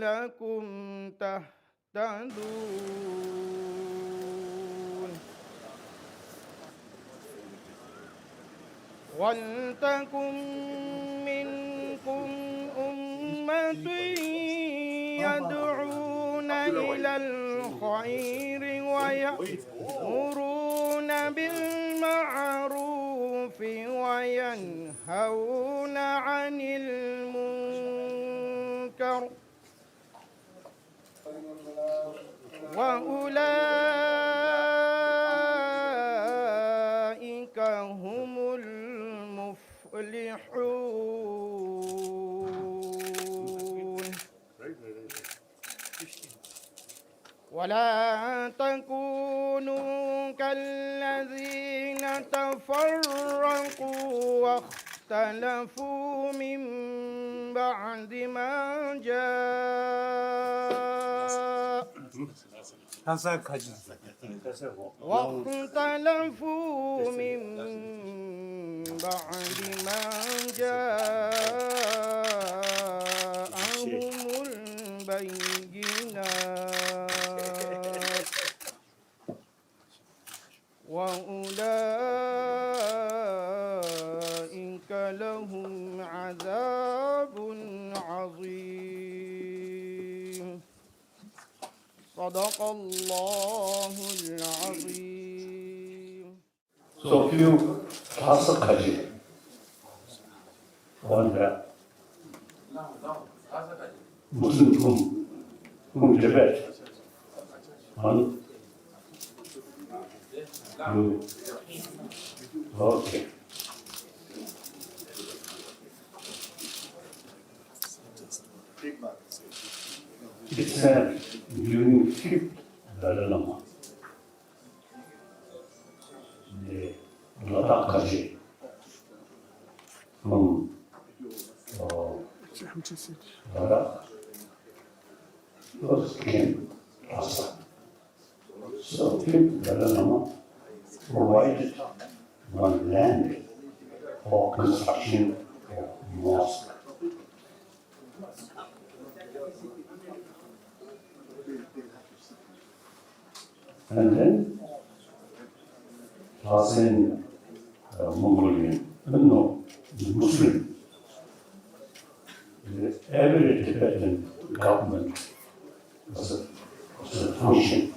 لعلكم تهتدون ولتكن منكم أمة يدعون إلى الخير ويأمرون بالمعروف وينهون عن المنكر وأولئك هم المفلحون ولا تكونوا كالذين تفرقوا واختلفوا من بعد ما واختلفوا من بعد ما جاءهم البينات وأولئك لهم عذاب عظيم صدق الله العظيم. So few 다섯 가지 원래 무슨 Tibetan one two okay. It said during fifth Dalai Lama, the Ladakh from Ladakh first came Lhasa. So fifth Dalai Lama provided one land for construction of mosque. And then Lhasan Mongolian, no, Muslim. Every Tibetan government was a function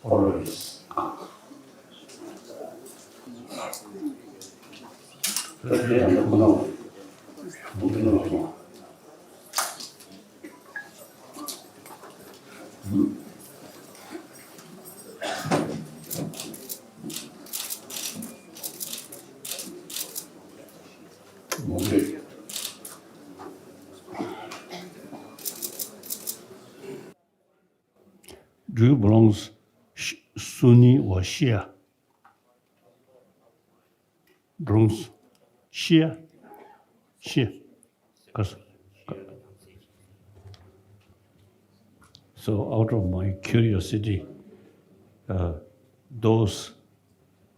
always. 그런데 안 되구나. Do you belong Sunni or Shia? Belongs Shia? Shia. So out of my curiosity, those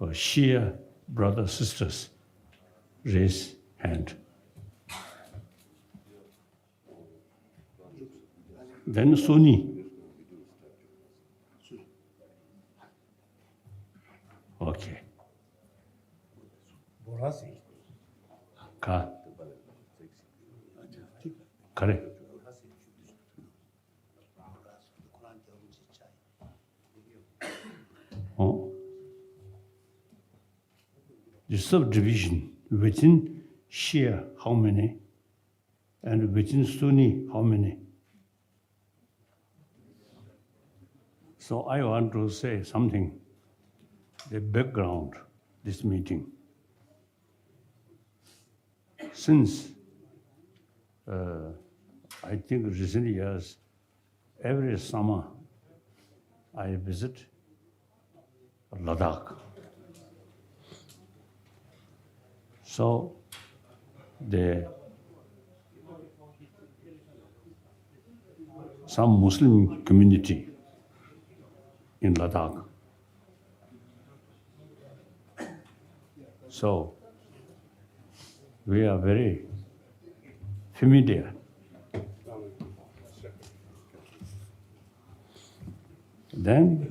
Shia brothers, sisters, raise hand. Then Sunni. Okay. Ka. Kare. Oh. The subdivision within Shia, how many? And within Sunni, how many? So I want to say something, the background, this meeting. Since I think recent years, every summer I visit Ladakh. So some Muslim community in Ladakh. So we are very familiar Then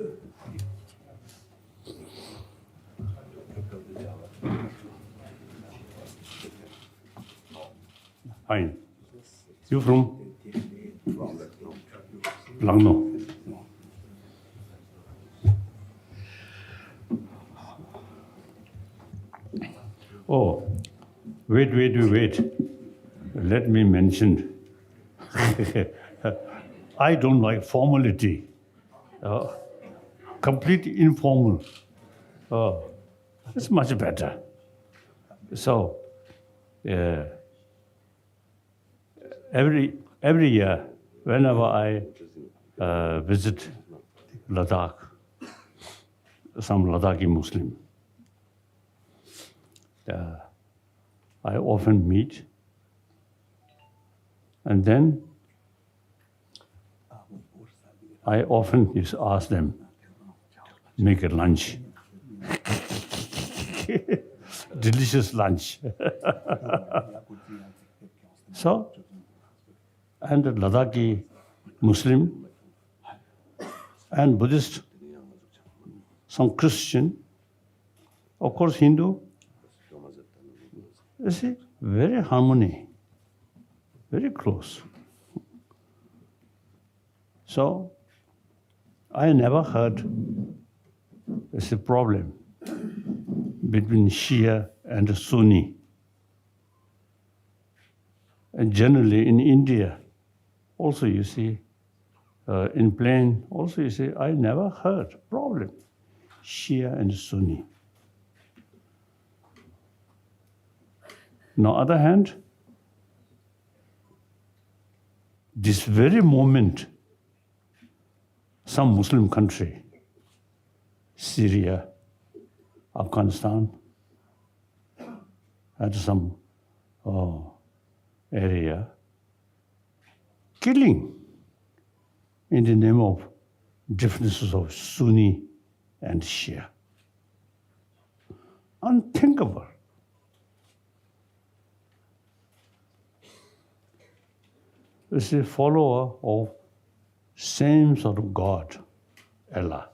fine. You from Langno. Oh, wait. Let me mention. I don't like formality. Complete informal. It's much better. So, every year, whenever I visit Ladakh, some Ladakhi Muslim, I often meet, and then I often ask them, make a lunch. Delicious lunch. So, and the Ladakhi Muslim and Buddhist, some Christian, of course Hindu, you see, very harmony, very close. So, I never heard there's a problem between Shia and Sunni. And generally in India, also you see, in plain, also you see, I never heard problem, Shia and Sunni. On the other hand, this very moment, some Muslim country, Syria, Afghanistan, and some area, killing in the name of differences of Sunni and Shia. Unthinkable. It's a follower of same sort of God, Allah,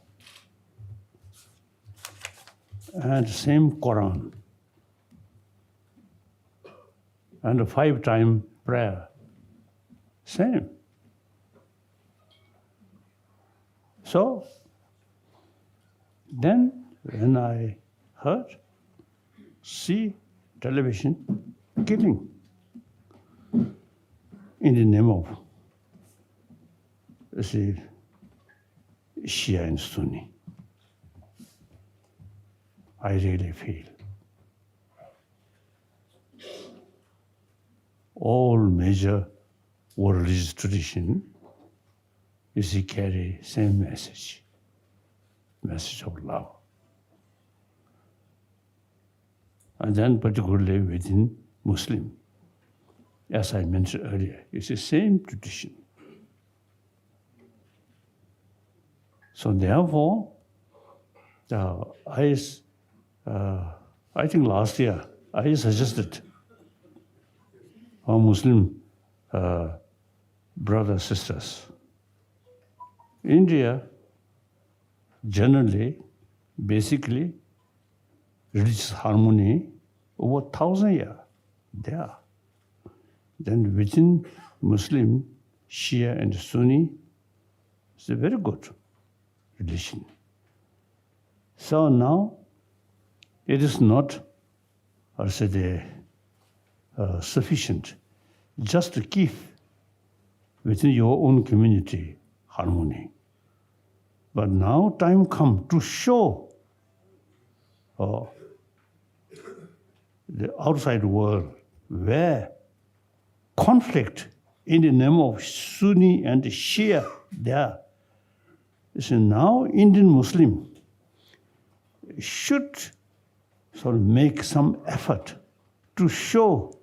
and same Quran, and a 5-time prayer, same. So, then when I heard, see television, killing in the name of Shia and Sunni, I really feel all major world religious tradition carry same message of love. And then particularly within Muslim, as I mentioned earlier, it's the same tradition. So therefore, I think last year I suggested our Muslim brothers, sisters, India generally, basically, religious harmony over 1,000 years there. Then within Muslim, Shia and Sunni, it's a very good relation. So now, it is not, sufficient just to keep within your own community harmony. But now time come to show the outside world where conflict in the name of Sunni and Shia there. So now Indian Muslim should sort of make some effort to show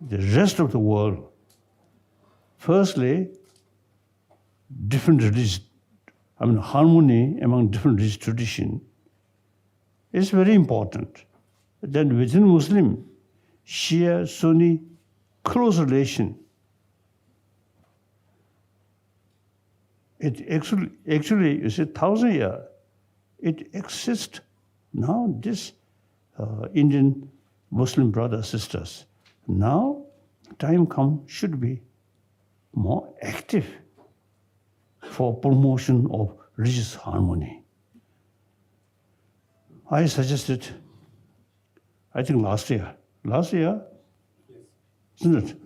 the rest of the world, firstly, different religious, harmony among different religious traditions is very important. Then within Muslim, Shia, Sunni, close relation. It actually, you see, 1,000 years, it exists. Now this Indian Muslim brothers, sisters, now time come should be more active for promotion of religious harmony. I suggested, I think last year, isn't it?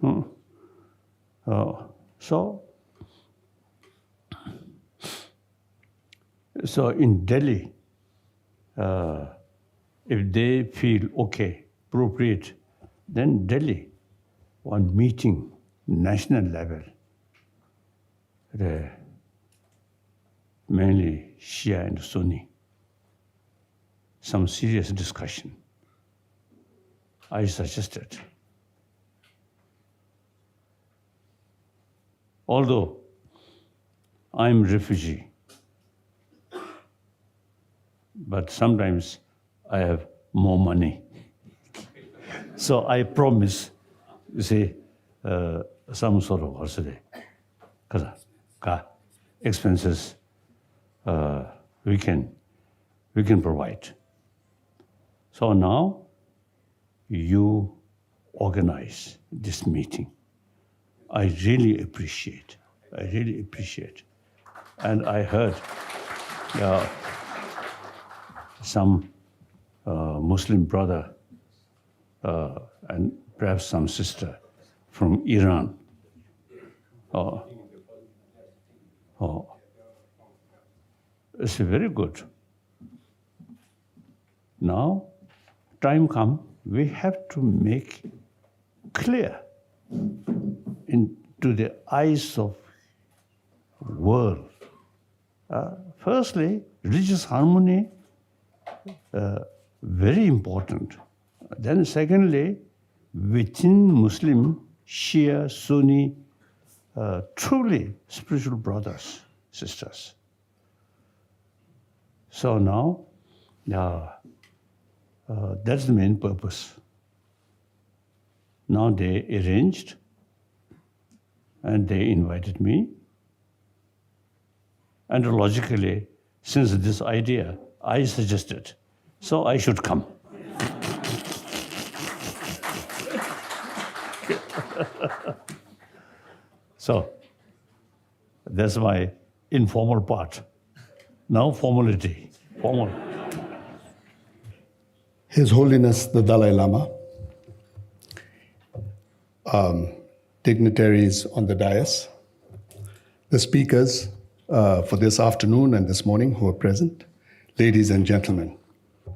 So in Delhi, if they feel okay, appropriate, then Delhi, one meeting, national level, mainly Shia and Sunni, some serious discussion. I suggested. Although I'm refugee, but sometimes I have more money. So I promise, you see, some sort of holiday, expenses we can provide. So now you organize this meeting. I really appreciate. And I heard some Muslim brother and perhaps some sister from Iran. It's very good. Now, time come, we have to make clear into the eyes of world. Firstly, religious harmony, very important. Then secondly, within Muslim, Shia, Sunni, truly spiritual brothers, sisters. So now, that's the main purpose. Now they arranged and they invited me. And logically, since this idea I suggested, so I should come. So that's my informal part. Now formality, formal. His Holiness the Dalai Lama, dignitaries on the dais, the speakers for this afternoon and this morning who are present, ladies and gentlemen,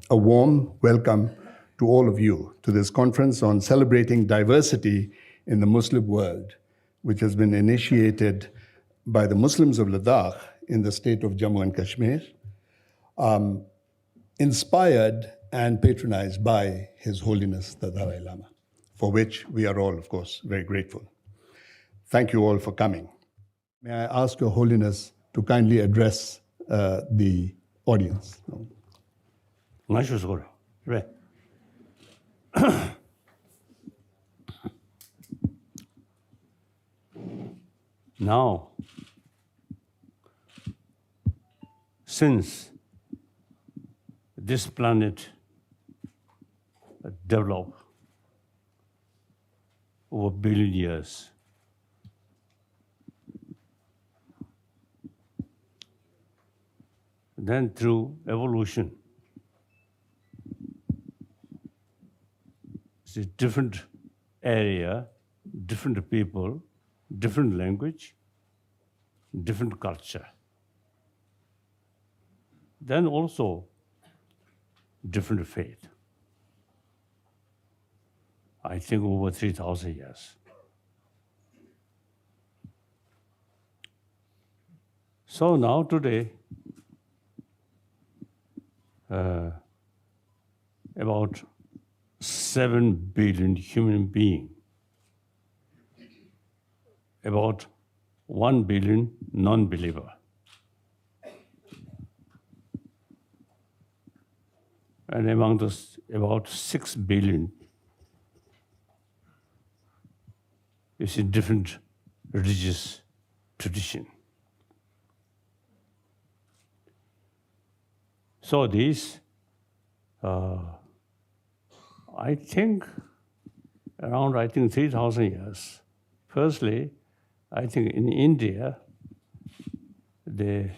a warm welcome to all of you to this conference on celebrating diversity in the Muslim world, which has been initiated by the Muslims of Ladakh in the state of Jammu and Kashmir, inspired and patronized by His Holiness the Dalai Lama, for which we are all, of course, very grateful. Thank you all for coming. May I ask Your Holiness to kindly address the audience? Now, since this planet developed over a billion years, then through evolution, it's a different area, different people, different language, different culture. Then also different faith. I think over 3,000 years. So now today, about 7 billion human beings, about 1 billion non-believer. And among those, about 6 billion, you see, different religious tradition. So these, I think, around 3,000 years. Firstly, I think in India, the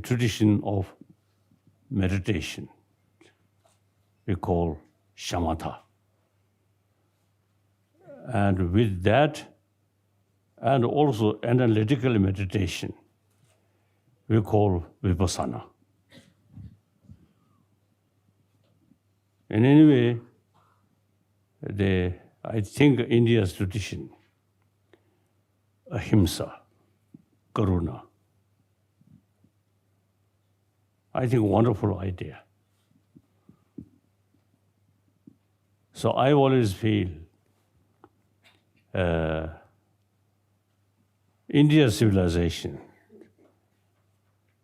tradition of meditation we call shamatha. And with that, and also analytical meditation, we call vipassana. In any way, I think India's tradition, ahimsa, karuna, I think wonderful idea. So I always feel India's civilization,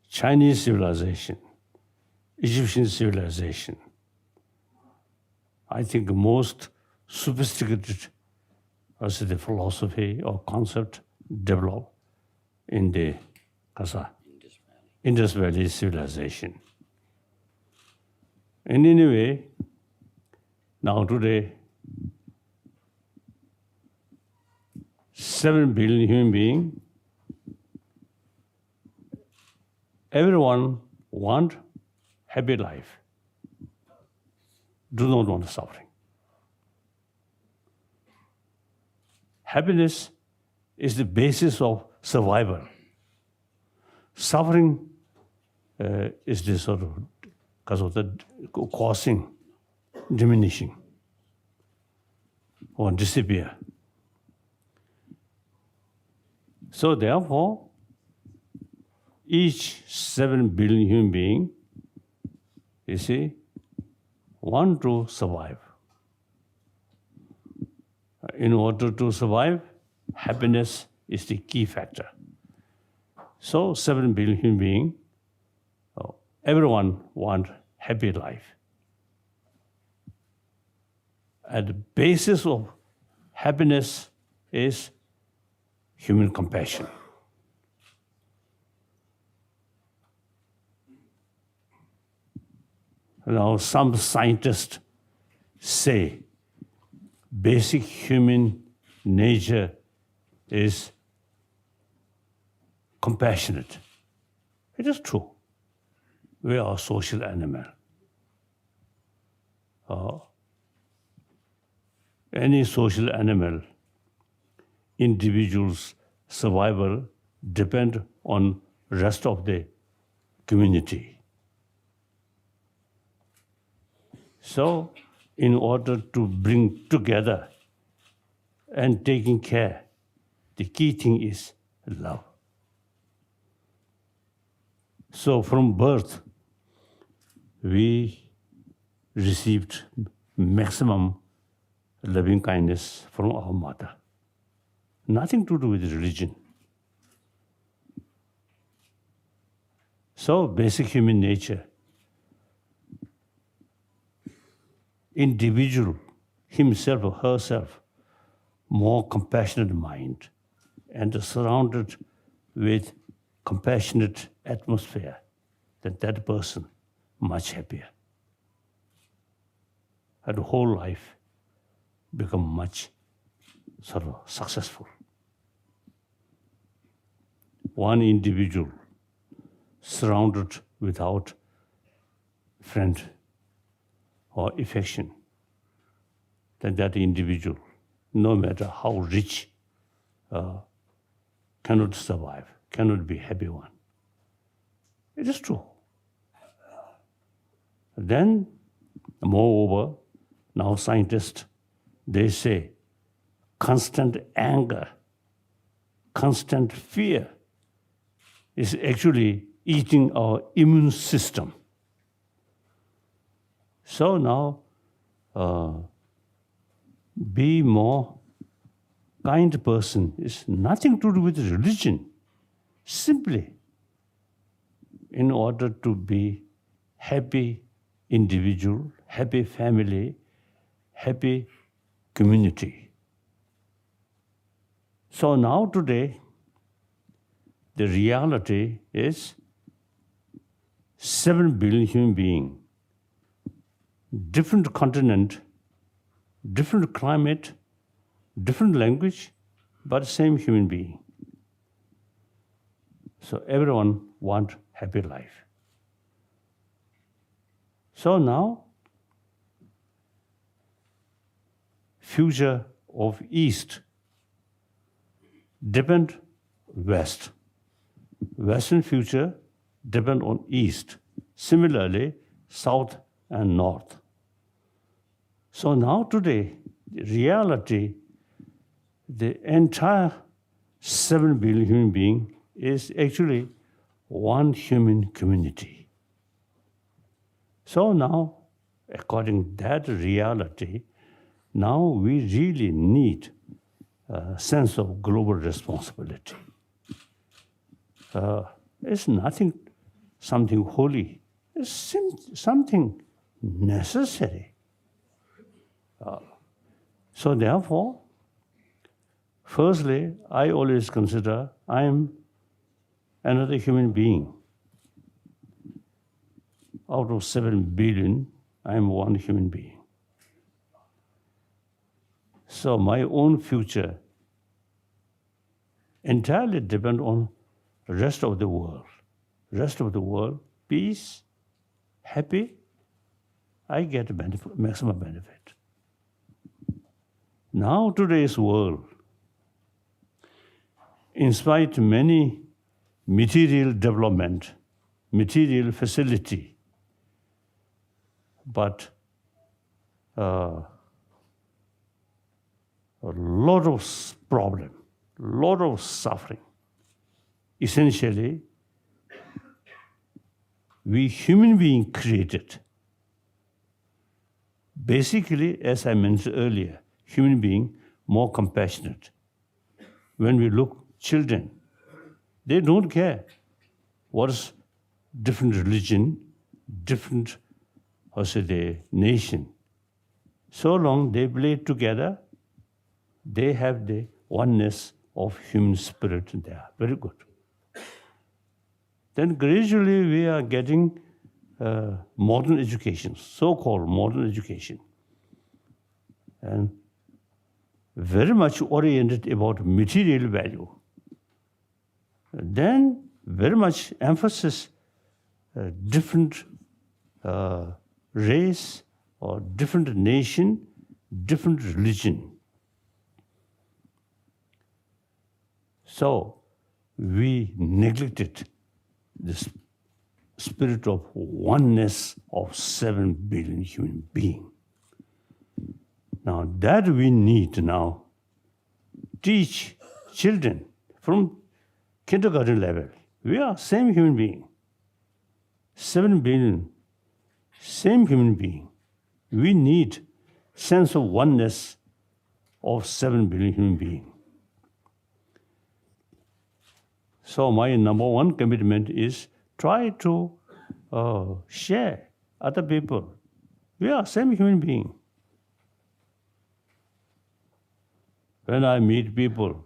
Chinese civilization, Egyptian civilization, I think most sophisticated as the philosophy or concept developed in the Indus Valley civilization. And anyway, now today, 7 billion human beings, everyone want happy life, do not want suffering. Happiness is the basis of survival. Suffering is the sort of, because of the causing, diminishing, or disappear. So therefore, each 7 billion human being, you see, want to survive. In order to survive, happiness is the key factor. So 7 billion human beings, everyone want happy life. At the basis of happiness is human compassion. Now, some scientists say basic human nature is compassionate. It is true. We are a social animal. Any social animal, individual's survival depend on rest of the community. So, in order to bring together and taking care, the key thing is love. So from birth, we received maximum loving kindness from our mother. Nothing to do with religion. So basic human nature, individual, himself or herself, more compassionate mind and surrounded with compassionate atmosphere, then that person much happier. And the whole life become much sort of successful. One individual surrounded without friend or affection, then that individual, no matter how rich, cannot survive, cannot be happy one. It is true. Then, moreover, now scientists, they say constant anger, constant fear is actually eating our immune system. So now, be more kind person is nothing to do with religion. Simply, in order to be happy individual, happy family, happy community. So now today, the reality is 7 billion human beings, different continent, different climate, different language, but same human being. So everyone wants happy life. So now, future of East depend West. Western future depend on East. Similarly, South and North. So now today, the reality, the entire 7 billion human being is actually one human community. So now, according to that reality, now we really need a sense of global responsibility. It's nothing, something holy. It's something necessary. So therefore, firstly, I always consider I am another human being. Out of 7 billion, I am one human being. So my own future entirely depends on the rest of the world. Rest of the world, peace, happy, I get maximum benefit. Now today's world, in spite of many material development, material facility, but a lot of problem, lot of suffering. Essentially, we human beings created. Basically, as I mentioned earlier, human being more compassionate. When we look children, they don't care what is different religion, different, nation. So long they play together, they have the oneness of human spirit there. Very good. Then gradually we are getting modern education, so-called modern education, and very much oriented about material value. Then very much emphasis different race or different nation, different religion. So we neglected this spirit of oneness of 7 billion human beings. Now that we need now teach children from kindergarten level. We are same human being. 7 billion, same human being. We need sense of oneness of 7 billion human beings. So my number one commitment is try to share other people. We are same human being. When I meet people,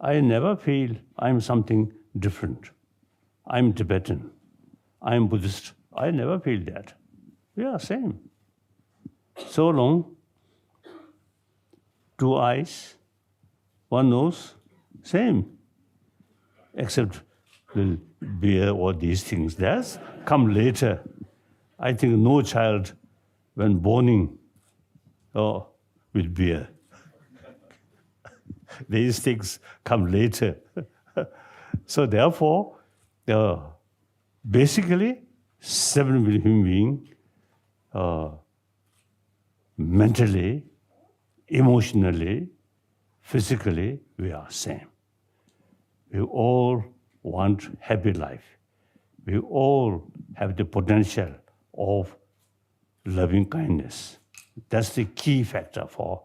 I never feel I'm something different. I'm Tibetan. I'm Buddhist. I never feel that. We are same. So long, 2 eyes, 1 nose, same. Except the beard or these things. That's come later. I think no child, when born, with beard. These things come later. So therefore, basically, 7 billion human beings, mentally, emotionally, physically, we are same. We all want happy life. We all have the potential of loving kindness. That's the key factor for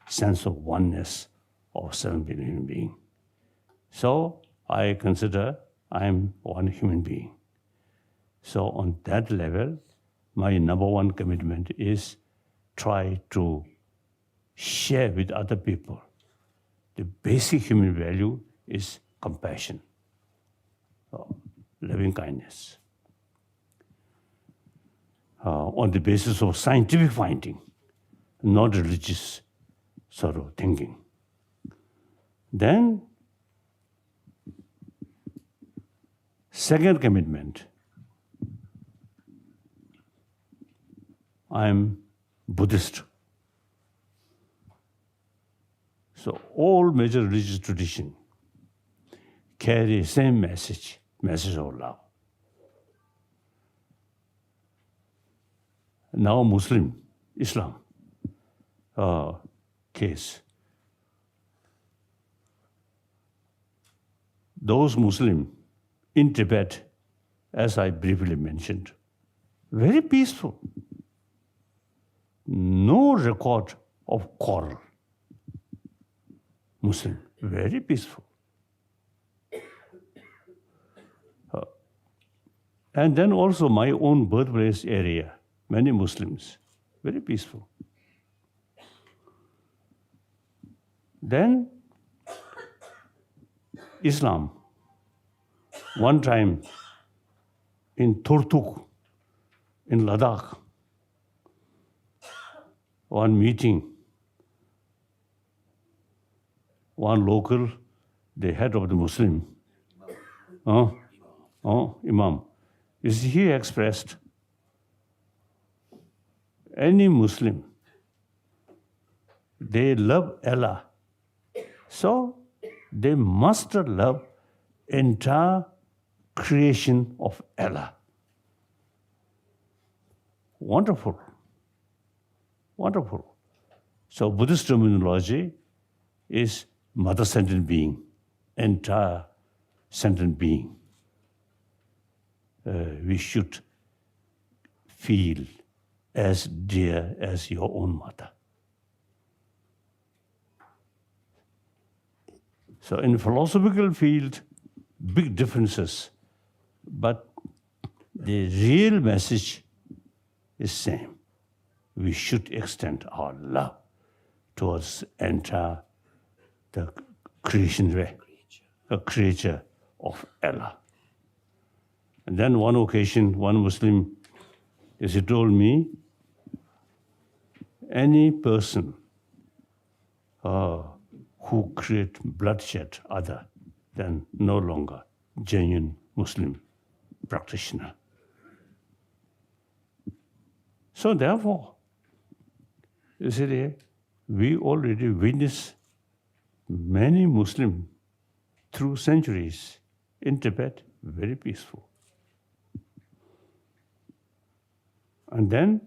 sense of oneness of 7 billion human beings. So I consider I'm one human being. So on that level, my number one commitment is try to share with other people. The basic human value is compassion, loving kindness. on the basis of scientific finding, not religious sort of thinking. Then, second commitment, I'm Buddhist. So all major religious traditions carry the same message of love. Now Islam case. Those Muslims in Tibet, as I briefly mentioned, very peaceful. No record of quarrel. Muslim, very peaceful. And then also my own birthplace area, many Muslims, very peaceful. Then Islam, one time in Turtuk, in Ladakh, one meeting, one local, the head of the Muslim, Imam, he expressed, any Muslim, they love Allah, so they must love entire creation of Allah. Wonderful. Wonderful. So Buddhist terminology is mother sentient being, entire sentient being. We should feel as dear as your own mother. So in philosophical field, big differences, but the real message is same. We should extend our love towards entire the creation way, a creature of Allah. And then one occasion, one Muslim, he told me, any person who create bloodshed other than no longer genuine Muslim practitioner. So therefore, you see, we already witnessed many Muslims through centuries in Tibet, very peaceful. And then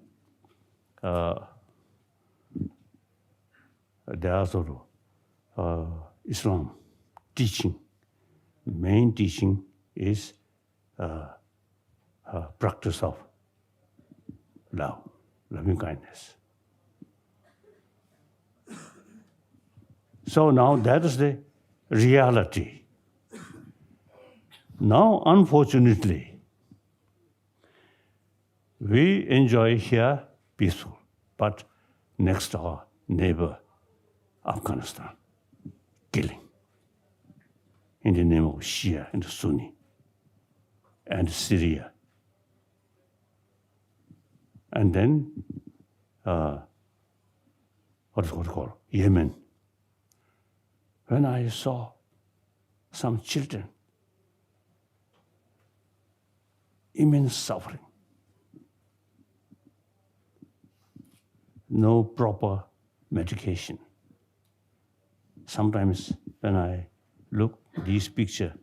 there are sort of Islam teaching. Main teaching is practice of love, loving kindness. So now that is the reality. Now, unfortunately, we enjoy here peaceful, but next to our neighbor, Afghanistan, killing in the name of Shia and Sunni, and Syria. And then, what is it called? Yemen. When I saw some children, immense suffering, no proper medication. Sometimes when I look at these pictures,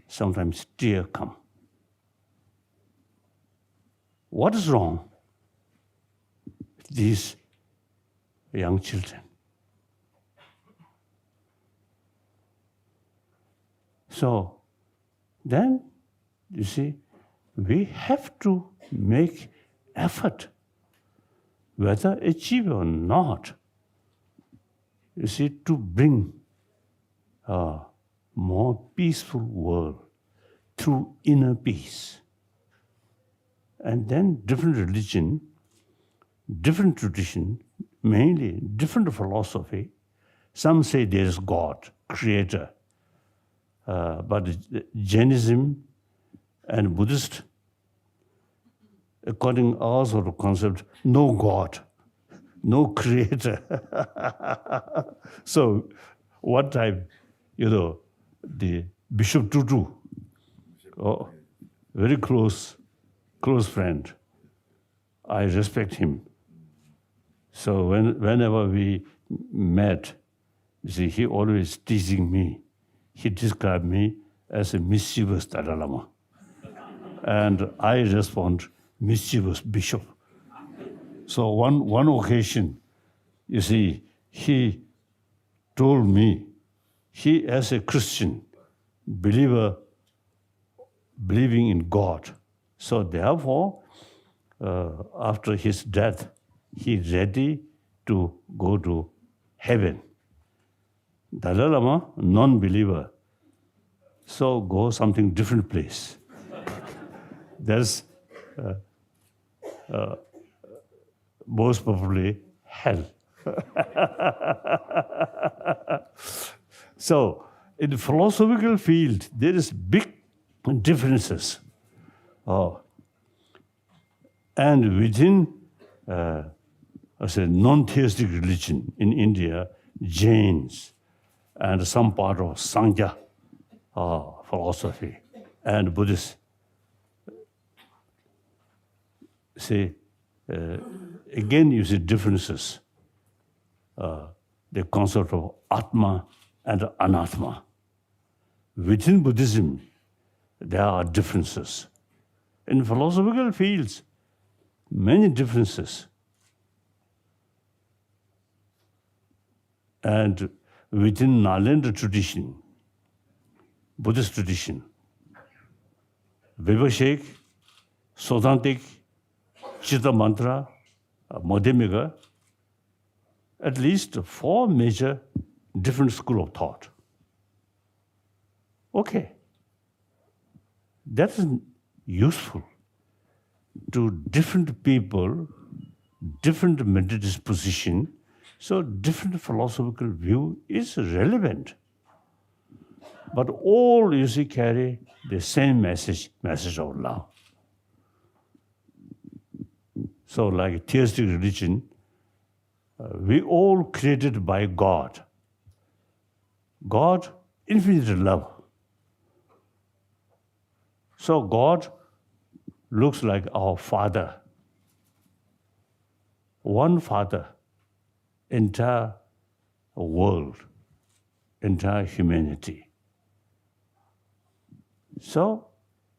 sometimes tears come. What is wrong with these young children? So then, you see, we have to make effort, whether achieve or not, you see, to bring a more peaceful world through inner peace. And then different religion, different tradition, mainly different philosophy. Some say there is God, creator. But Jainism and Buddhist, according to our sort of concept, no God, no creator. So one time, the Bishop Tutu, very close friend, I respect him. So whenever we met, you see, he always teasing me. He described me as a mischievous Dalai Lama. And I respond, mischievous bishop. So one occasion, you see, he told me, he as a Christian believer, believing in God. So therefore, after his death, he's ready to go to heaven. Dalai Lama, non-believer, so go something different place. There's most probably hell. So in the philosophical field, there is big differences. And within non-theistic religion in India, Jains, and some part of Sangha philosophy, and Buddhists, again you see differences. The concept of Atma and Anatma. Within Buddhism, there are differences. In philosophical fields, many differences. And within Nalanda tradition, Buddhist tradition, Vivashek, Sodantik, Chitta Mantra, Madhyamika, at least 4 major different school of thought. Okay. That is useful to different people, different mental disposition, so different philosophical view is relevant. But all, you see, carry the same message of love. So like theistic religion, we all created by God. God, infinite love. So God looks like our Father. One Father, entire world, entire humanity. So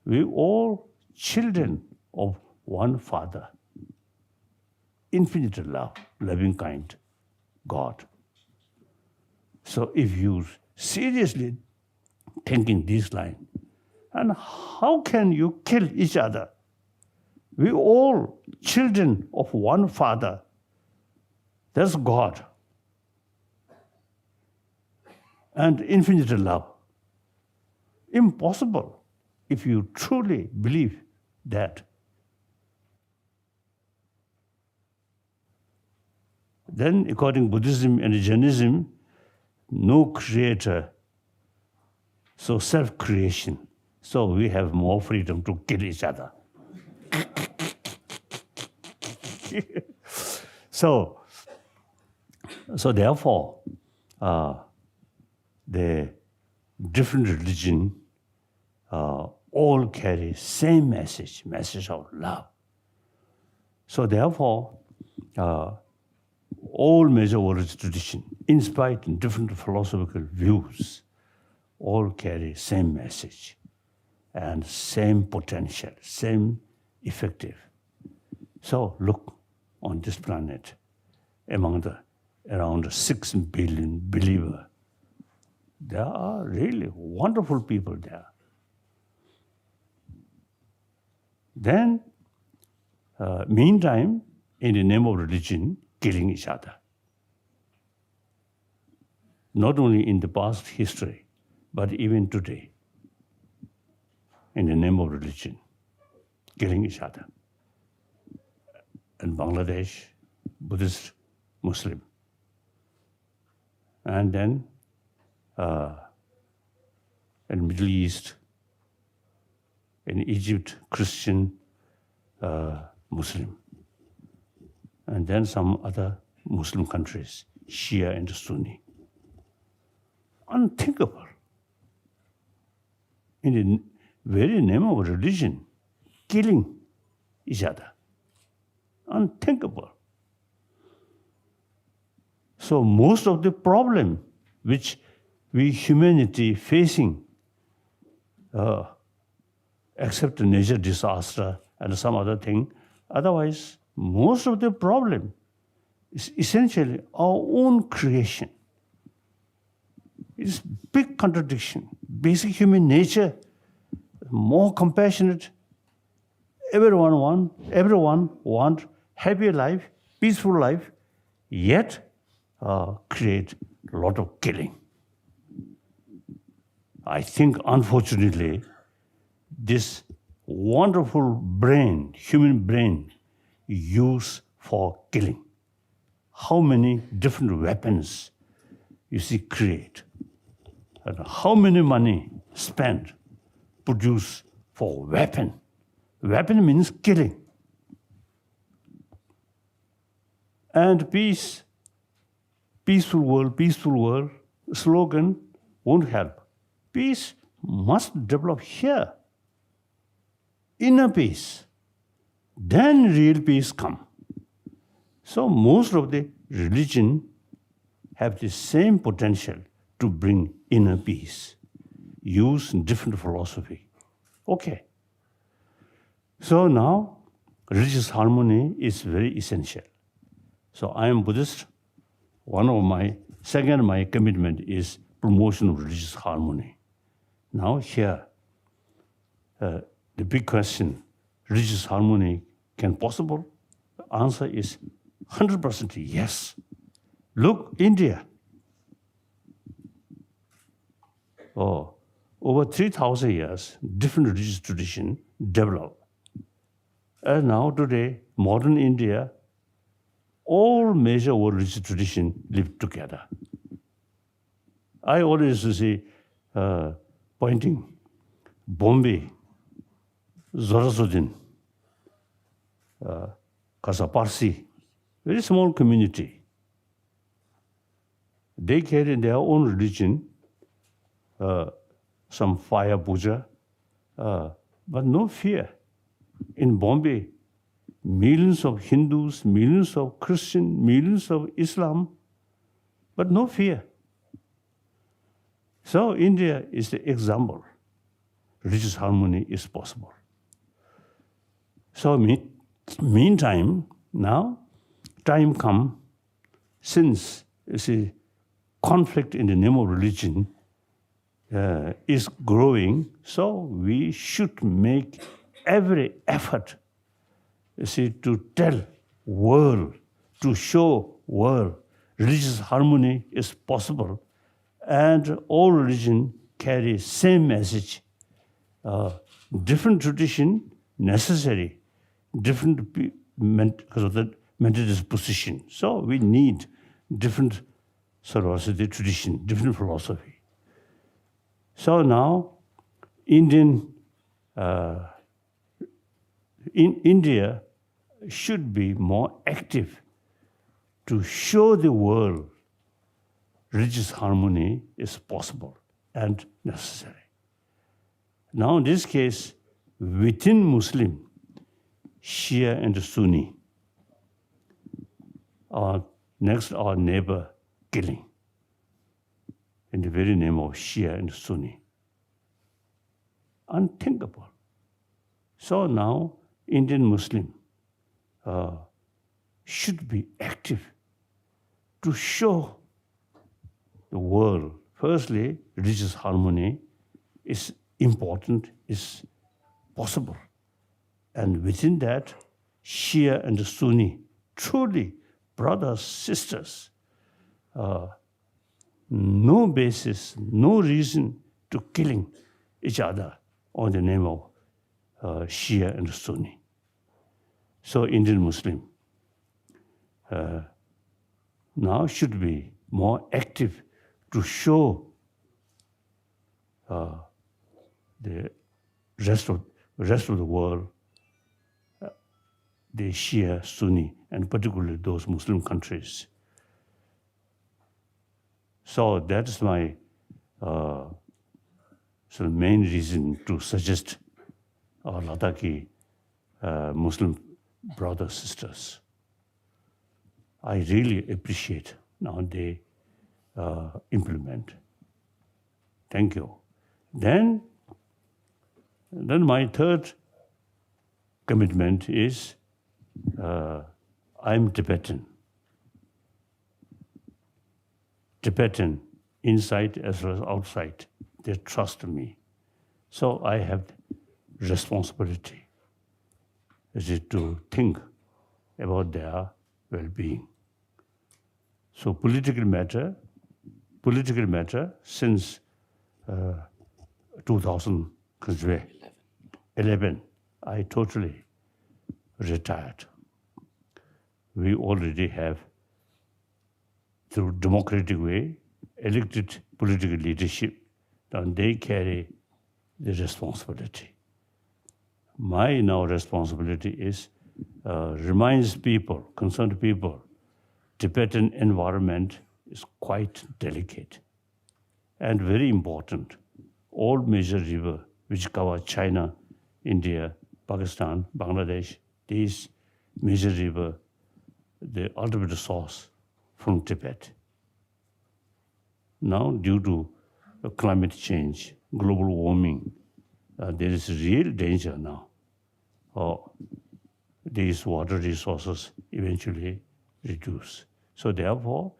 we all children of one Father. Infinite love, loving kind, God. So if you seriously thinking this line, and how can you kill each other? We all children of one Father. That's God. And infinite love. Impossible if you truly believe that. Then, according to Buddhism and Jainism, no creator, so self-creation. So we have more freedom to kill each other. So therefore, the different religion all carry same message of love. So therefore, all major world tradition, in spite of different philosophical views, all carry same message and same potential, same effective. So look on this planet, among the around 6 billion believers, there are really wonderful people there. Then, meantime, in the name of religion, killing each other. Not only in the past history, but even today, in the name of religion, killing each other. In Bangladesh, Buddhist, Muslim. And then in Middle East, in Egypt, Christian, Muslim. And then some other Muslim countries, Shia and Sunni. Unthinkable. In the very name of religion, killing each other. Unthinkable. So most of the problem which we humanity facing, except nature disaster and some other thing, otherwise most of the problem is essentially our own creation. It's big contradiction. Basic human nature, more compassionate. Everyone want happy life, peaceful life, yet create a lot of killing. I think, unfortunately, this wonderful brain, human brain, used for killing. How many different weapons you see create, and how many money spent, produced for weapon. Weapon means killing. And peace, peaceful world slogan won't help. Peace must develop here. Inner peace. Then real peace come. So most of the religion have the same potential to bring inner peace. Use different philosophy. Okay. So now religious harmony is very essential. So I am Buddhist. My commitment is promotion of religious harmony. Now here, the big question, religious harmony can possible? The answer is 100% yes. Look, India. Over 3,000 years, different religious tradition developed. And now today, modern India, all major world religious traditions live together. I always see pointing Bombay, Zoroastrian, Parsi, very small community. They carry their own religion, some fire puja, but no fear. In Bombay, millions of Hindus, millions of Christians, millions of Islam, but no fear. So India is the example. Religious harmony is possible. So meantime, now time come, since you see conflict in the name of religion is growing, so we should make every effort, you see, to tell world, to show world, religious harmony is possible, and all religion carry same message. Different tradition necessary, different because of the mental disposition. So we need different sort of the tradition, different philosophy. So now, India should be more active to show the world religious harmony is possible and necessary. Now in this case, within Muslim, Shia and Sunni, our neighbor killing in the very name of Shia and Sunni. Unthinkable. So now Indian Muslim should be active to show the world, firstly, religious harmony is important, is possible. And within that, Shia and Sunni, truly brothers, sisters, no basis, no reason to killing each other on the name of Shia and Sunni. So Indian Muslim now should be more active to show the rest of the world the Shia, Sunni, and particularly those Muslim countries. So that's my main reason to suggest our Ladakhi Muslim brothers, sisters. I really appreciate now they implement. Thank you. Then my third commitment is I'm Tibetan. Tibetan, inside as well as outside, they trust me. So I have responsibility to think about their well-being. So political matter, since 2011, I totally retired. We already have, through democratic way, elected political leadership, and they carry the responsibility. My now responsibility is reminds people, concerned people, Tibetan environment is quite delicate and very important. All major rivers which cover China, India, Pakistan, Bangladesh, these major rivers, the ultimate source from Tibet. Now, due to climate change, global warming, there is real danger now. These water resources eventually reduce. So therefore,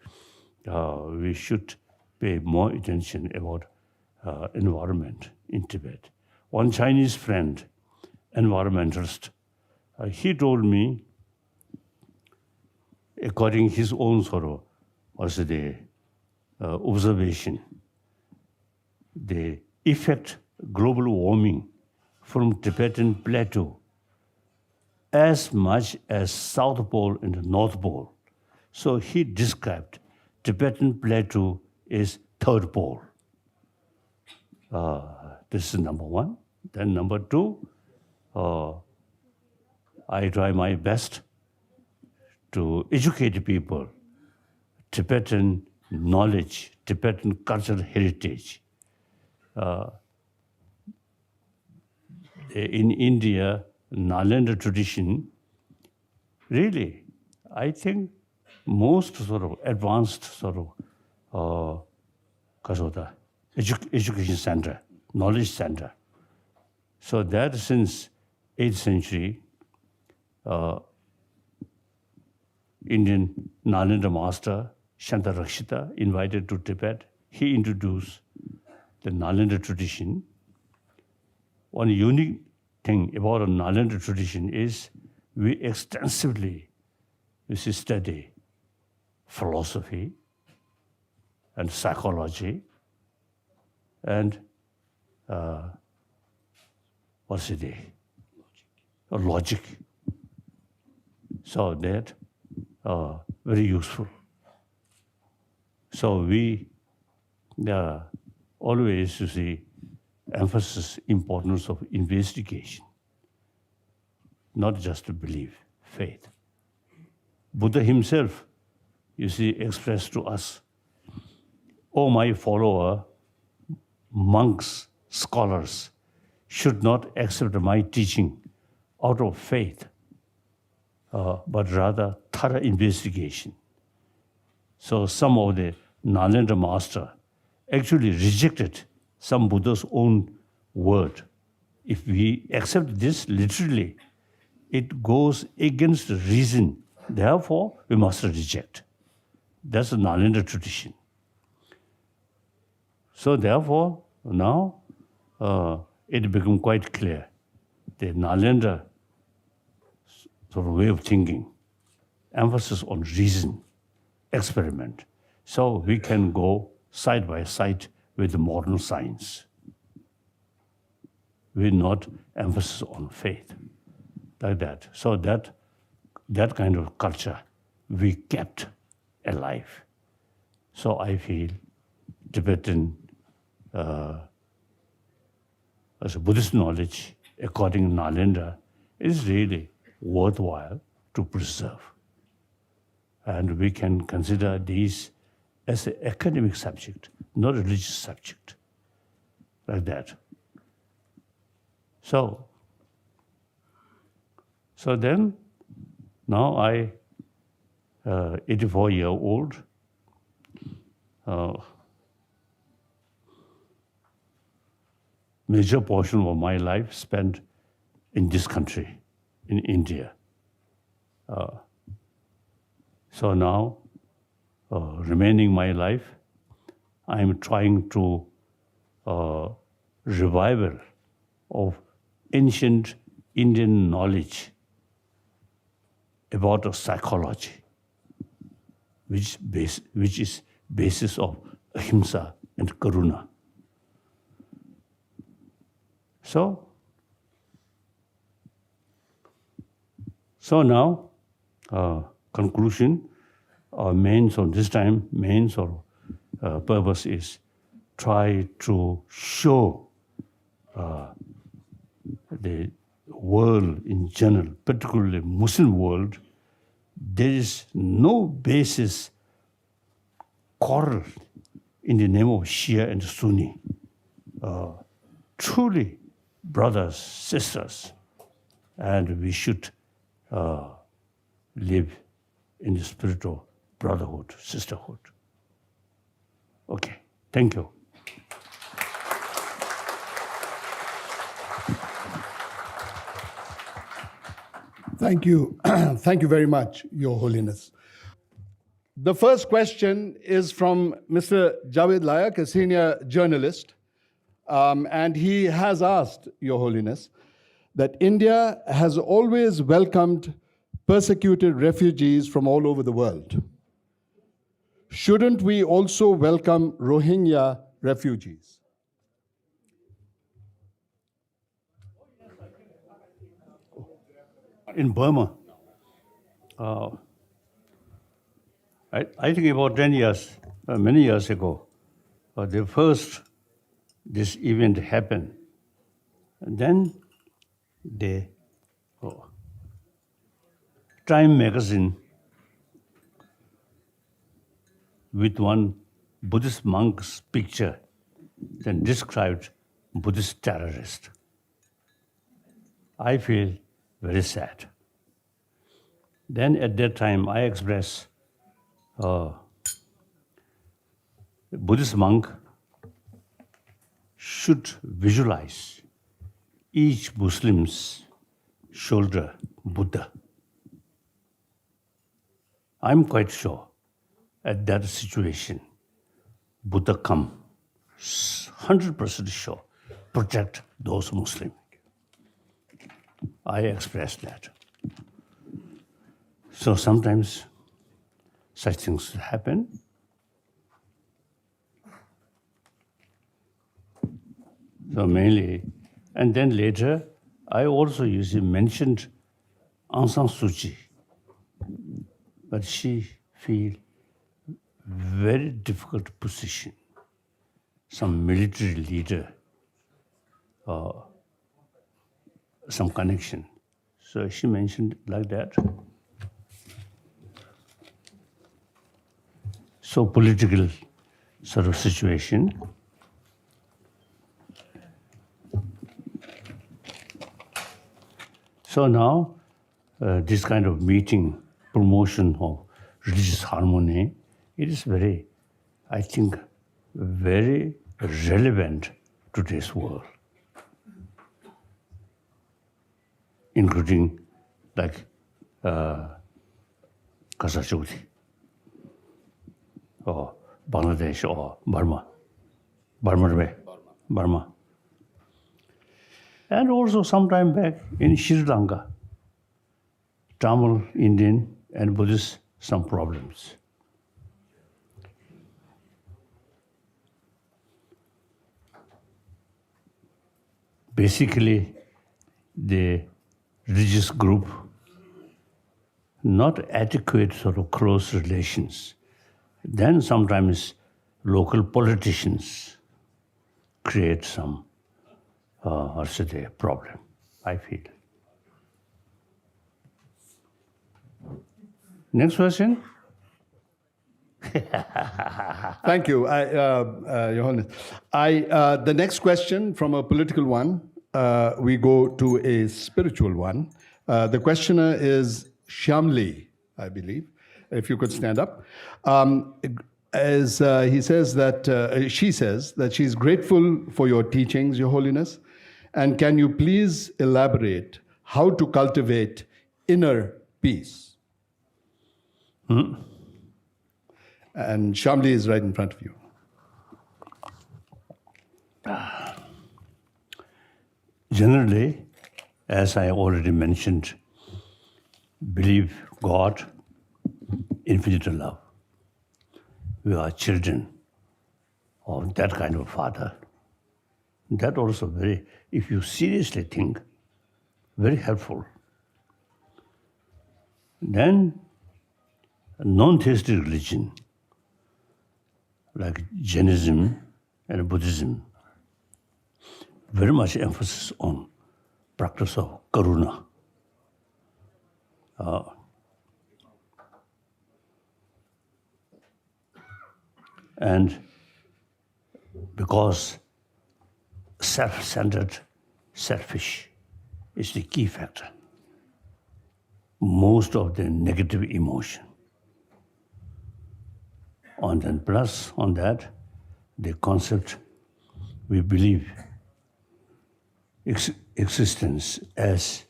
we should pay more attention about environment in Tibet. One Chinese friend, environmentalist, he told me, according to his own observation, the effect global warming from Tibetan plateau as much as South Pole and the North Pole. So he described Tibetan plateau is third pole. This is number one. Then number two, I try my best to educate people, Tibetan knowledge, Tibetan cultural heritage. In India, Nalanda tradition, really, I think most advanced education center, knowledge center. So that since 8th century, Indian Nalanda master Shanta Rakshita invited to Tibet. He introduced the Nalanda tradition. One unique thing about a Nalanda tradition is we extensively study philosophy and psychology and logic. So that very useful. So we always emphasis importance of investigation, not just to believe, faith. Buddha himself, expressed to us, "Oh, my follower, monks, scholars should not accept my teaching out of faith, but rather thorough investigation." So some of the Nalanda master actually rejected some Buddha's own word. If we accept this literally, it goes against reason. Therefore, we must reject. That's the Nalanda tradition. So therefore, now it become quite clear. The Nalanda way of thinking, emphasis on reason, experiment. So we can go side by side with the modern science. We're not emphasis on faith, like that. So that kind of culture we kept alive. So I feel Tibetan as a Buddhist knowledge, according to Nalanda, is really worthwhile to preserve. And we can consider these as an academic subject, not a religious subject, like that. So then, now I, 84-year-old, major portion of my life spent in this country, in India. So now, remaining my life, I am trying to revival of ancient Indian knowledge about psychology, which is basis of ahimsa and karuna. So now, conclusion, our main purpose is try to show the world in general, particularly Muslim world, there is no basis quarrel in the name of Shia and Sunni. Truly, brothers, sisters, and we should live in the spirit of brotherhood, sisterhood. Okay, thank you. Thank you. Thank you very much, Your Holiness. The first question is from Mr. Javed Layak, a senior journalist, and he has asked, Your Holiness, that India has always welcomed persecuted refugees from all over the world. Shouldn't we also welcome Rohingya refugees? In Burma, I think about 10 years, many years ago, this event happened. And then Time magazine with one Buddhist monk's picture then described Buddhist terrorist. I feel very sad. Then at that time I expressed a Buddhist monk should visualize each Muslim's shoulder Buddha. I'm quite sure at that situation, Buddha come, 100% sure, protect those Muslims. I expressed that. So sometimes such things happen. So mainly, and then later, I also mentioned Aung San Suu Kyi, but she feel very difficult position. Some military leader, some connection. So she mentioned like that. So political sort of situation. So now, this kind of meeting, promotion of religious harmony, it is very, I think, very relevant to today's world, including like Kasachoti, or Bangladesh, or Burma. And also some time back in Sri Lanka, Tamil, Indian, and Buddhist, some problems. Basically, the religious group, not adequate sort of close relations. Then sometimes local politicians create some problem, I feel. Next question. Thank you, Your Holiness. The next question from a political one, we go to a spiritual one. The questioner is Shamli, I believe, if you could stand up. As he says that, she says that she's grateful for your teachings, Your Holiness, and can you please elaborate how to cultivate inner peace? And Shamli is right in front of you. Generally, as I already mentioned, believe God, infinite love. We are children of that kind of Father. That also very, if you seriously think, very helpful. Then, non-theistic religion, like Jainism and Buddhism, very much emphasis on practice of karuna. And because self-centered, selfish is the key factor. Most of the negative emotion. And then plus on that, the concept we believe existence as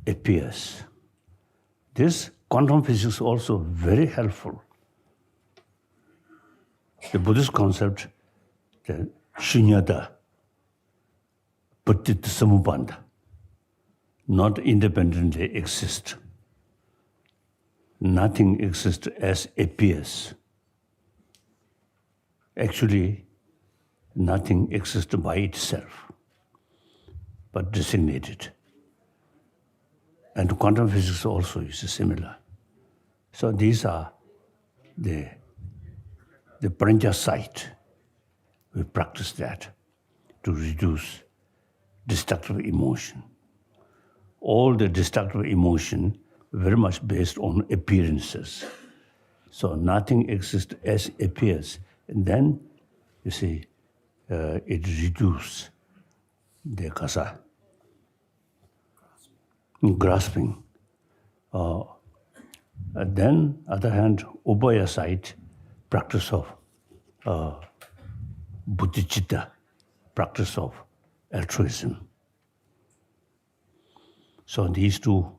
appears. This quantum physics is also very helpful. The Buddhist concept, the shunyata, patita samupanda, not independently exist. Nothing exists as appears. Actually, nothing exists by itself, but designated. And quantum physics also is similar. So these are the Pranja site. We practice that to reduce destructive emotion. All the destructive emotion very much based on appearances. So nothing exists as appears. And then, you see, it reduces the kasa, grasping. And then, other hand, ubaya side, practice of bodhicitta, practice of altruism. So these two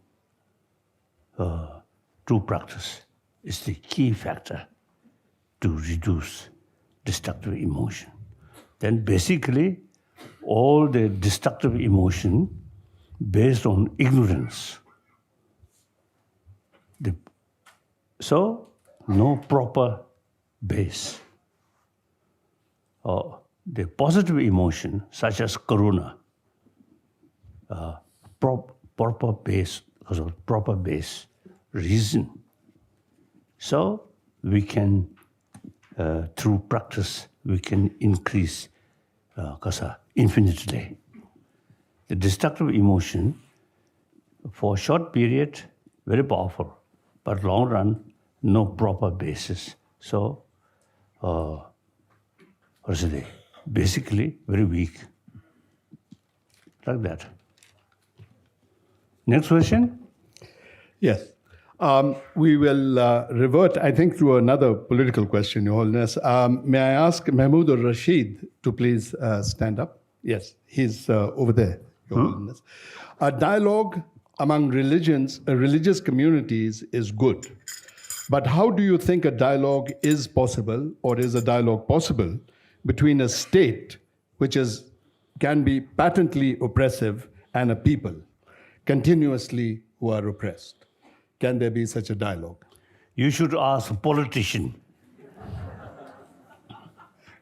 practice is the key factor to reduce destructive emotion. Then basically, all the destructive emotion based on ignorance. So, no proper base. The positive emotion, such as karuna, proper base, reason. So, we can, through practice, we can increase kasa infinitely. The destructive emotion, for a short period, very powerful, but long run, no proper basis. So, basically very weak. Like that. Next question? Yes. We will revert, I think, to another political question, Your Holiness. May I ask Mahmoud or Rashid to please stand up? Yes, he's over there, Your Holiness. A dialogue among religious communities is good. But how do you think a dialogue is possible, or is a dialogue possible, between a state which can be patently oppressive and a people continuously who are oppressed? Can there be such a dialogue? You should ask a politician.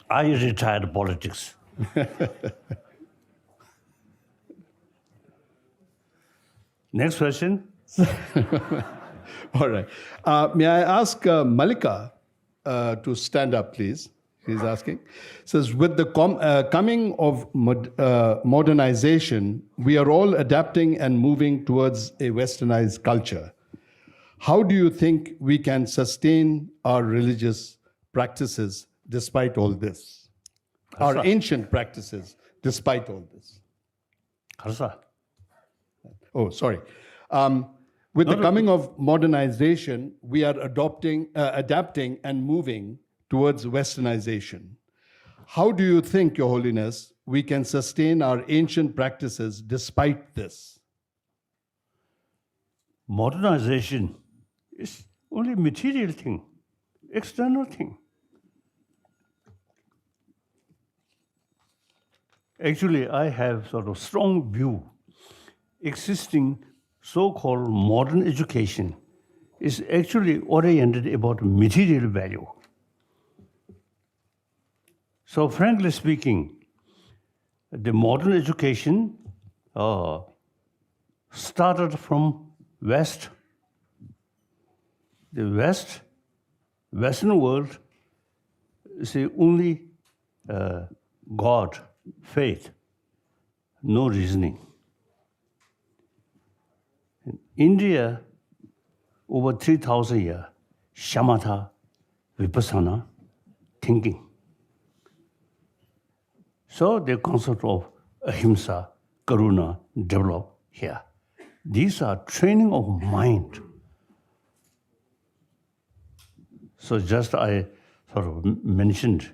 I retired politics. Next question. All right. May I ask Malika to stand up, please? She's asking. Says, with the coming of modernization, we are all adapting and moving towards a westernized culture. How do you think we can sustain our religious practices despite all this? Our ancient practices despite all this? 가르사. Oh, sorry. With the coming of modernization, we are adapting and moving towards westernization. How do you think, Your Holiness, we can sustain our ancient practices despite this? Modernization is only material thing, external thing. Actually, I have sort of strong view. Existing so-called modern education is actually oriented about material value. So frankly speaking, the modern education started from West. The Western world is the only God, faith, no reasoning. In India, over 3,000 years, shamatha, vipassana, thinking. So the concept of ahimsa, karuna develop here. These are training of mind. So just I sort of mentioned,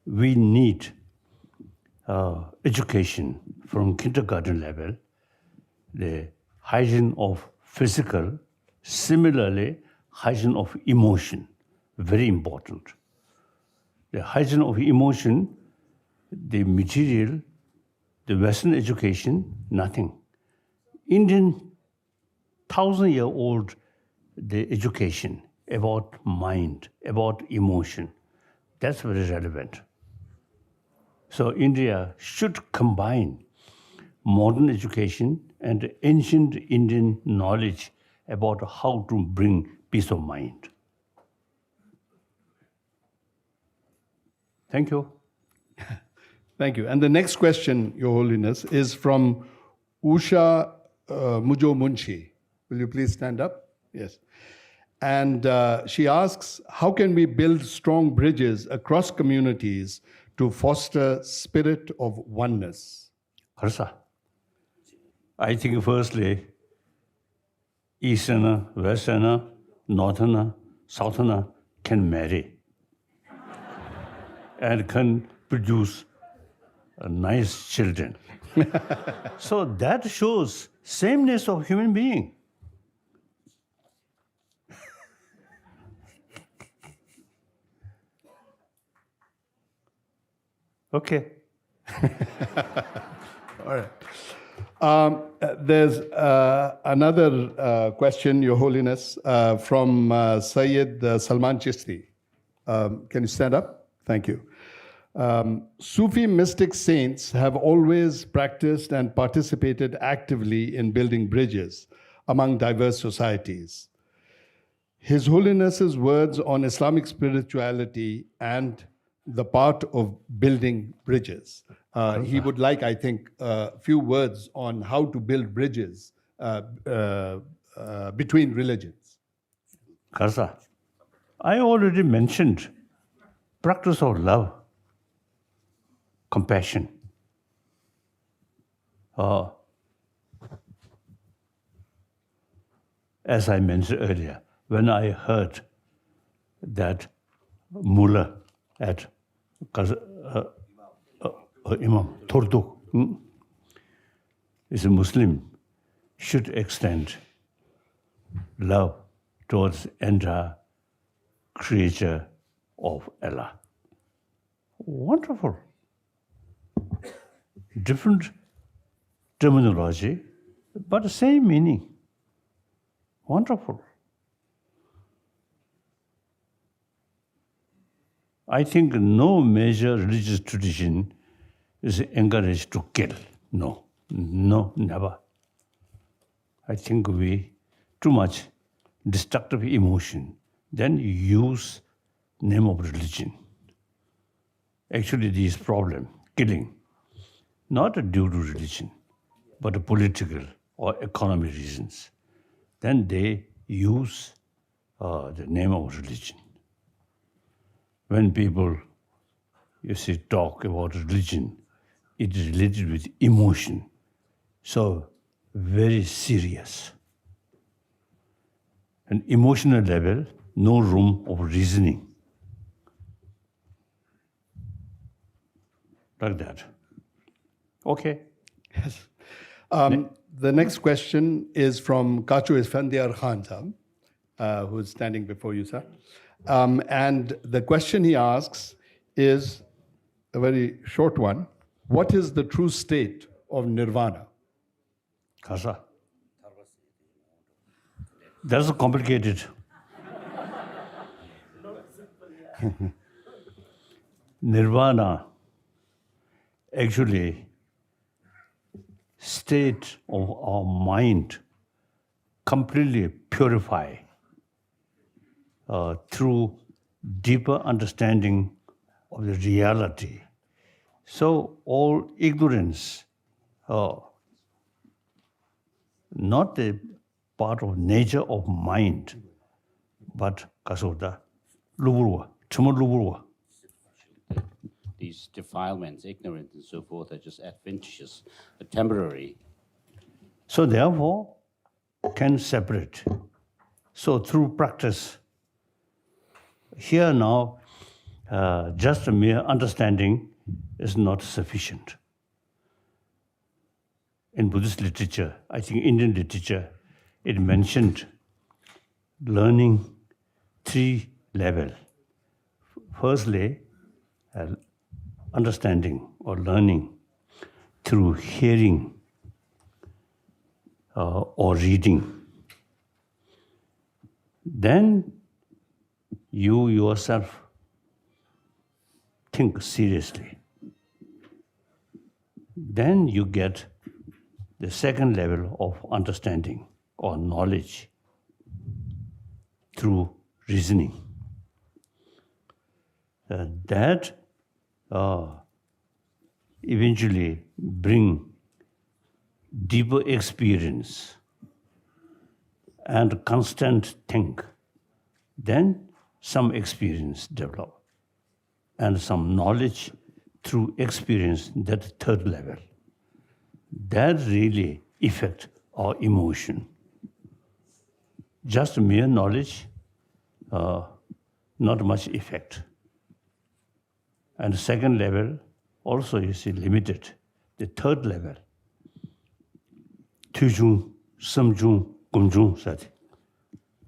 we need education from kindergarten level, the hygiene of physical, similarly hygiene of emotion, very important. The hygiene of emotion, the material, the Western education, nothing. Indian 1,000-year-old the education about mind, about emotion, that's very relevant. So India should combine modern education and ancient Indian knowledge about how to bring peace of mind. Thank you. Thank you. And the next question, Your Holiness, is from Usha Mujo Munshi. Will you please stand up? Yes. And she asks, how can we build strong bridges across communities to foster spirit of oneness? Harsa, I think firstly, Easterner, Westerner, Northerner, Southerner can marry and can produce nice children. So that shows sameness of human being. Okay. All right. There's another question, Your Holiness, from Sayyid Salman Chishti. Can you stand up? Thank you. Sufi mystic saints have always practiced and participated actively in building bridges among diverse societies. His Holiness's words on Islamic spirituality and the part of building bridges. He would like, I think, a few words on how to build bridges between religions. Karsa, I already mentioned practice of love, compassion. As I mentioned earlier, when I heard that mullah at Imam Turdu is a Muslim, should extend love towards entire creature of Allah. Wonderful. Different terminology, but the same meaning. Wonderful. I think no major religious tradition is encouraged to kill. No, never. I think we too much destructive emotion, then use name of religion. Actually, this problem, killing, not due to religion, but political or economic reasons. then they use the name of religion. When people, you see, talk about religion, it is related with emotion. So, very serious. An emotional level, no room of reasoning. Like that. Okay. Yes. The next question is from Kachu Isfandiar Khan Sahab, who is standing before you, sir. And the question he asks is a very short one. What is the true state of Nirvana? Kasa. That's complicated. Nirvana, actually, state of our mind completely purify through deeper understanding of the reality. So all ignorance, not a part of nature of mind, but kasoda, luburwa, chuma luburwa. These defilements, ignorance, and so forth are just adventitious, temporary. So therefore, can separate. So through practice, here now, just a mere understanding is not sufficient. In Buddhist literature, I think Indian literature, it mentioned learning 3 levels. Firstly, understanding or learning through hearing or reading. Then you yourself think seriously. Then you get the second level of understanding or knowledge through reasoning. That eventually bring deeper experience and constant think. Then some experience develop and some knowledge through experience, that third level. That really affect our emotion. Just mere knowledge, not much effect. And the second level also you see limited. The third level, Tujung, Samjung, Gumjung, sati.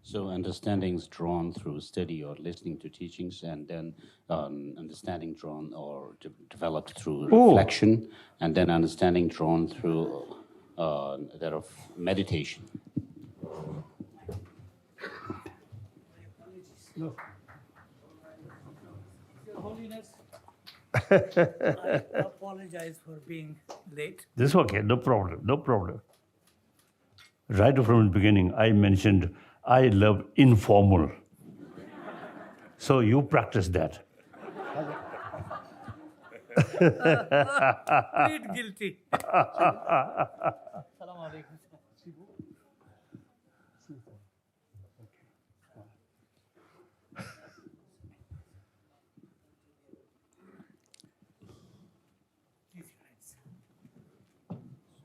So understanding is drawn through study or listening to teachings, and then understanding drawn or developed through reflection, and then understanding drawn through that of meditation. No. Your Holiness, I apologize for being late. This is okay, no problem, no problem. Right from the beginning, I mentioned I love informal. So you practice that. Plead guilty. Salam alaikum.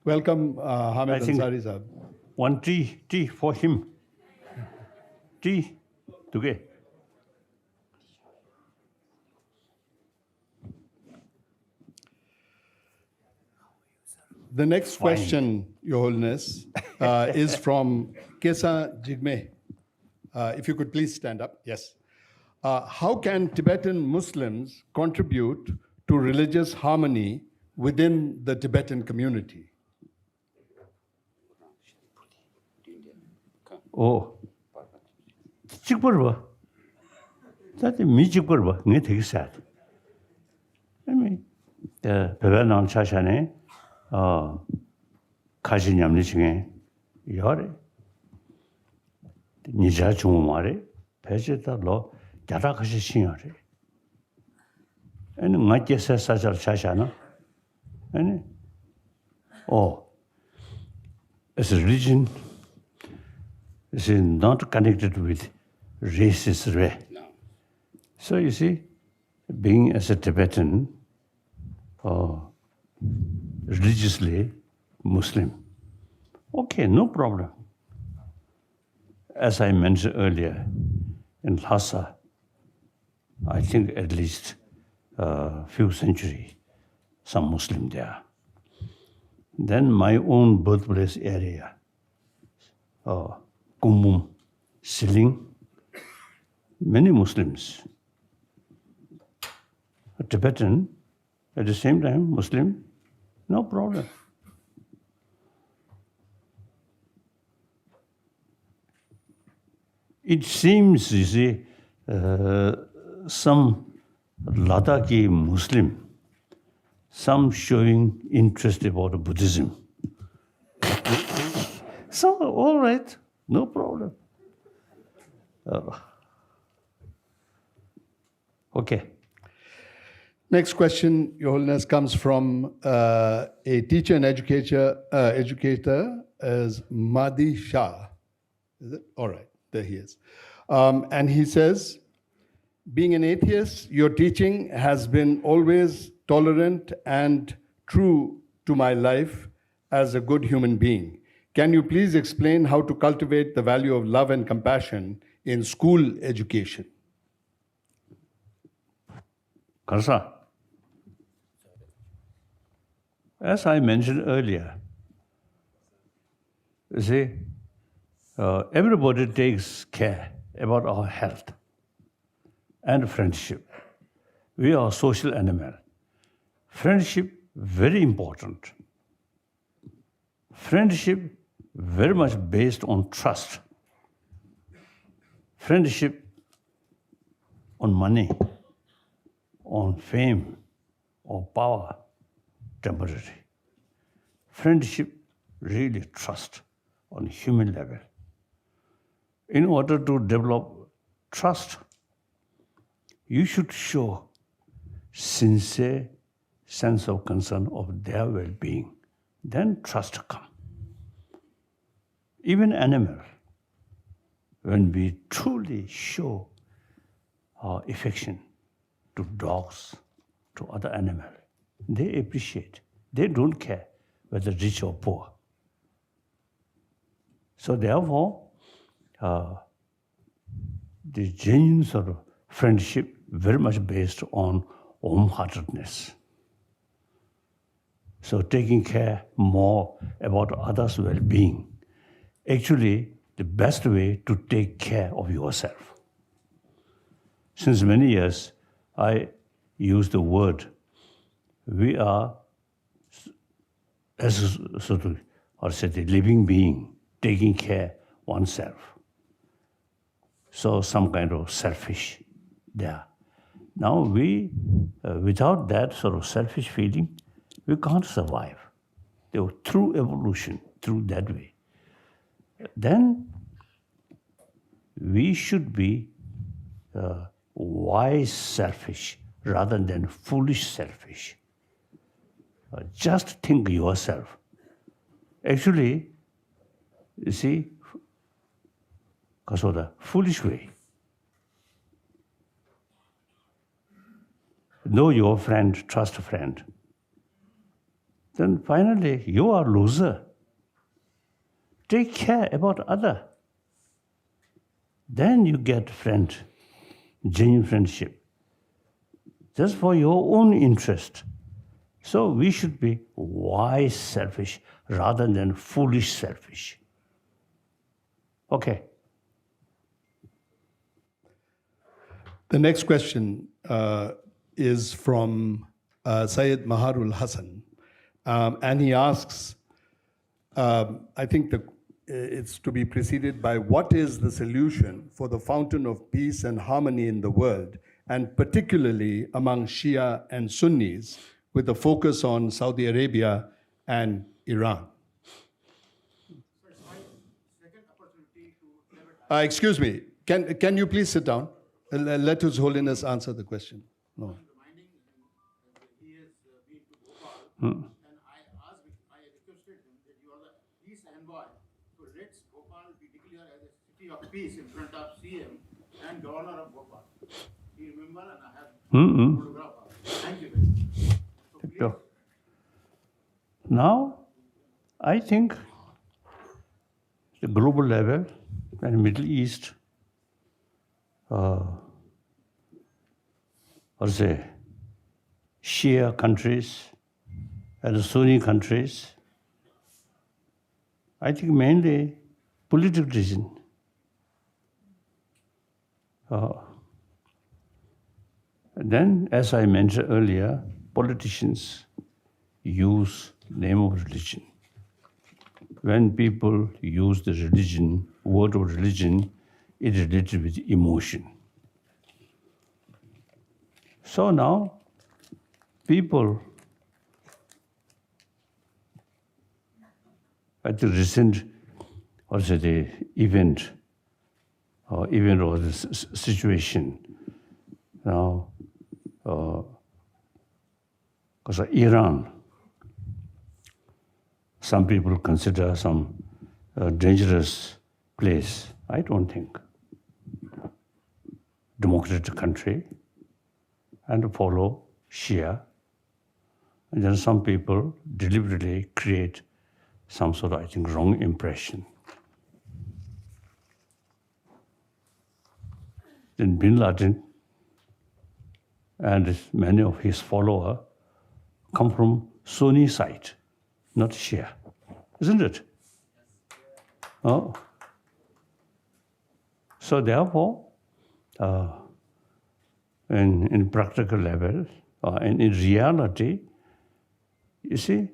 Welcome, Hamid I think- Ansari Sahab. One tea for him. Tea, together. The next question, Your Holiness, is from Kesa Jigme. If you could please stand up. Yes. How can Tibetan Muslims contribute to religious harmony within the Tibetan community? 오, 찍버려. 자기 미 찍버려. 네 되게 sad. 아니, 배배낭 차샤네. 가지냠니 중에 여래. 니자 중마래. 배제다로 야라가시 신여래. 아니, 맞게서 사절 차샤나. 아니. As a religion, This is not connected with racist way. No. So you see, being as a Tibetan, religiously Muslim, okay, no problem. As I mentioned earlier, in Lhasa, I think at least a few centuries, some Muslim there. Then my own birthplace area, Kumbum, Siling, many Muslims. A Tibetan, at the same time, Muslim, no problem. It seems, you see, some Ladakhi Muslim, some showing interest about Buddhism. So, all right, no problem. Okay. Next question, Your Holiness, comes from a teacher and educator as Madi Shah. Is it? All right, there he is. And he says, being an atheist, your teaching has been always tolerant and true to my life as a good human being. Can you please explain how to cultivate the value of love and compassion in school education? Karsa, as I mentioned earlier, you see, everybody takes care about our health and friendship. We are a social animal. Friendship, very important. Friendship, very much based on trust. Friendship on money, on fame, or power, temporary. Friendship, really trust on human level. In order to develop trust, you should show sincere sense of concern of their well-being. Then trust comes. Even animal, when we truly show our affection to dogs, to other animals, they appreciate. They don't care whether rich or poor. So therefore, the genuine sort of friendship very much based on warm-heartedness. So taking care more about others' well-being. Actually, the best way to take care of yourself. Since many years, I use the word, we are as a sort of, or say the living being, taking care oneself. So some kind of selfish there. Now we, without that sort of selfish feeling, we can't survive. Through evolution, through that way. Then we should be wise selfish rather than foolish selfish. Just think yourself. Actually, you see, because of the foolish way. Know your friend, trust a friend. Then finally, you are loser. Take care about other. Then you get friend, genuine friendship. Just for your own interest. So we should be wise selfish rather than foolish selfish. Okay. The next question is from Syed Maharul Hassan. And he asks, I think it's to be preceded by what is the solution for the fountain of peace and harmony in the world, and particularly among Shia and Sunnis, with a focus on Saudi Arabia and Iran. Excuse me, can you please sit down? Let His Holiness answer the question. No. He has been to Bhopal, and I requested him that you are the peace envoy, so let's Bhopal be declared as a tree of peace in front of CM and Governor of Bhopal. Do you remember? And I have Mm-mm. photograph of it. Thank you very much. So please, So, now, I think the global level and Middle East, or say, Shia countries and Sunni countries, I think mainly political reason. Then, as I mentioned earlier, politicians use name of religion. When people use the religion, word of religion, it is related with emotion. So now, people, at the recent, also the event or the situation, now, because Iran, some people consider some dangerous place. I don't think. Democratic country, and follow Shia. And then some people deliberately create some sort of, I think, wrong impression. Then Bin Laden and many of his followers come from Sunni side, not Shia. Isn't it? Oh. So therefore, in practical level, and in reality, you see,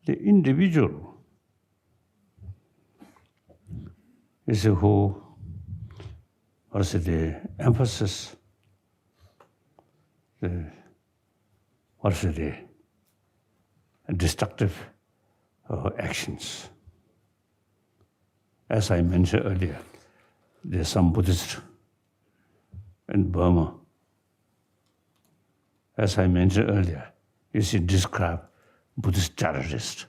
the individual is who, or is the emphasis, or is the destructive actions. As I mentioned earlier, there's some Buddhists in Burma. As I mentioned earlier, you see, describe Buddhist terrorist.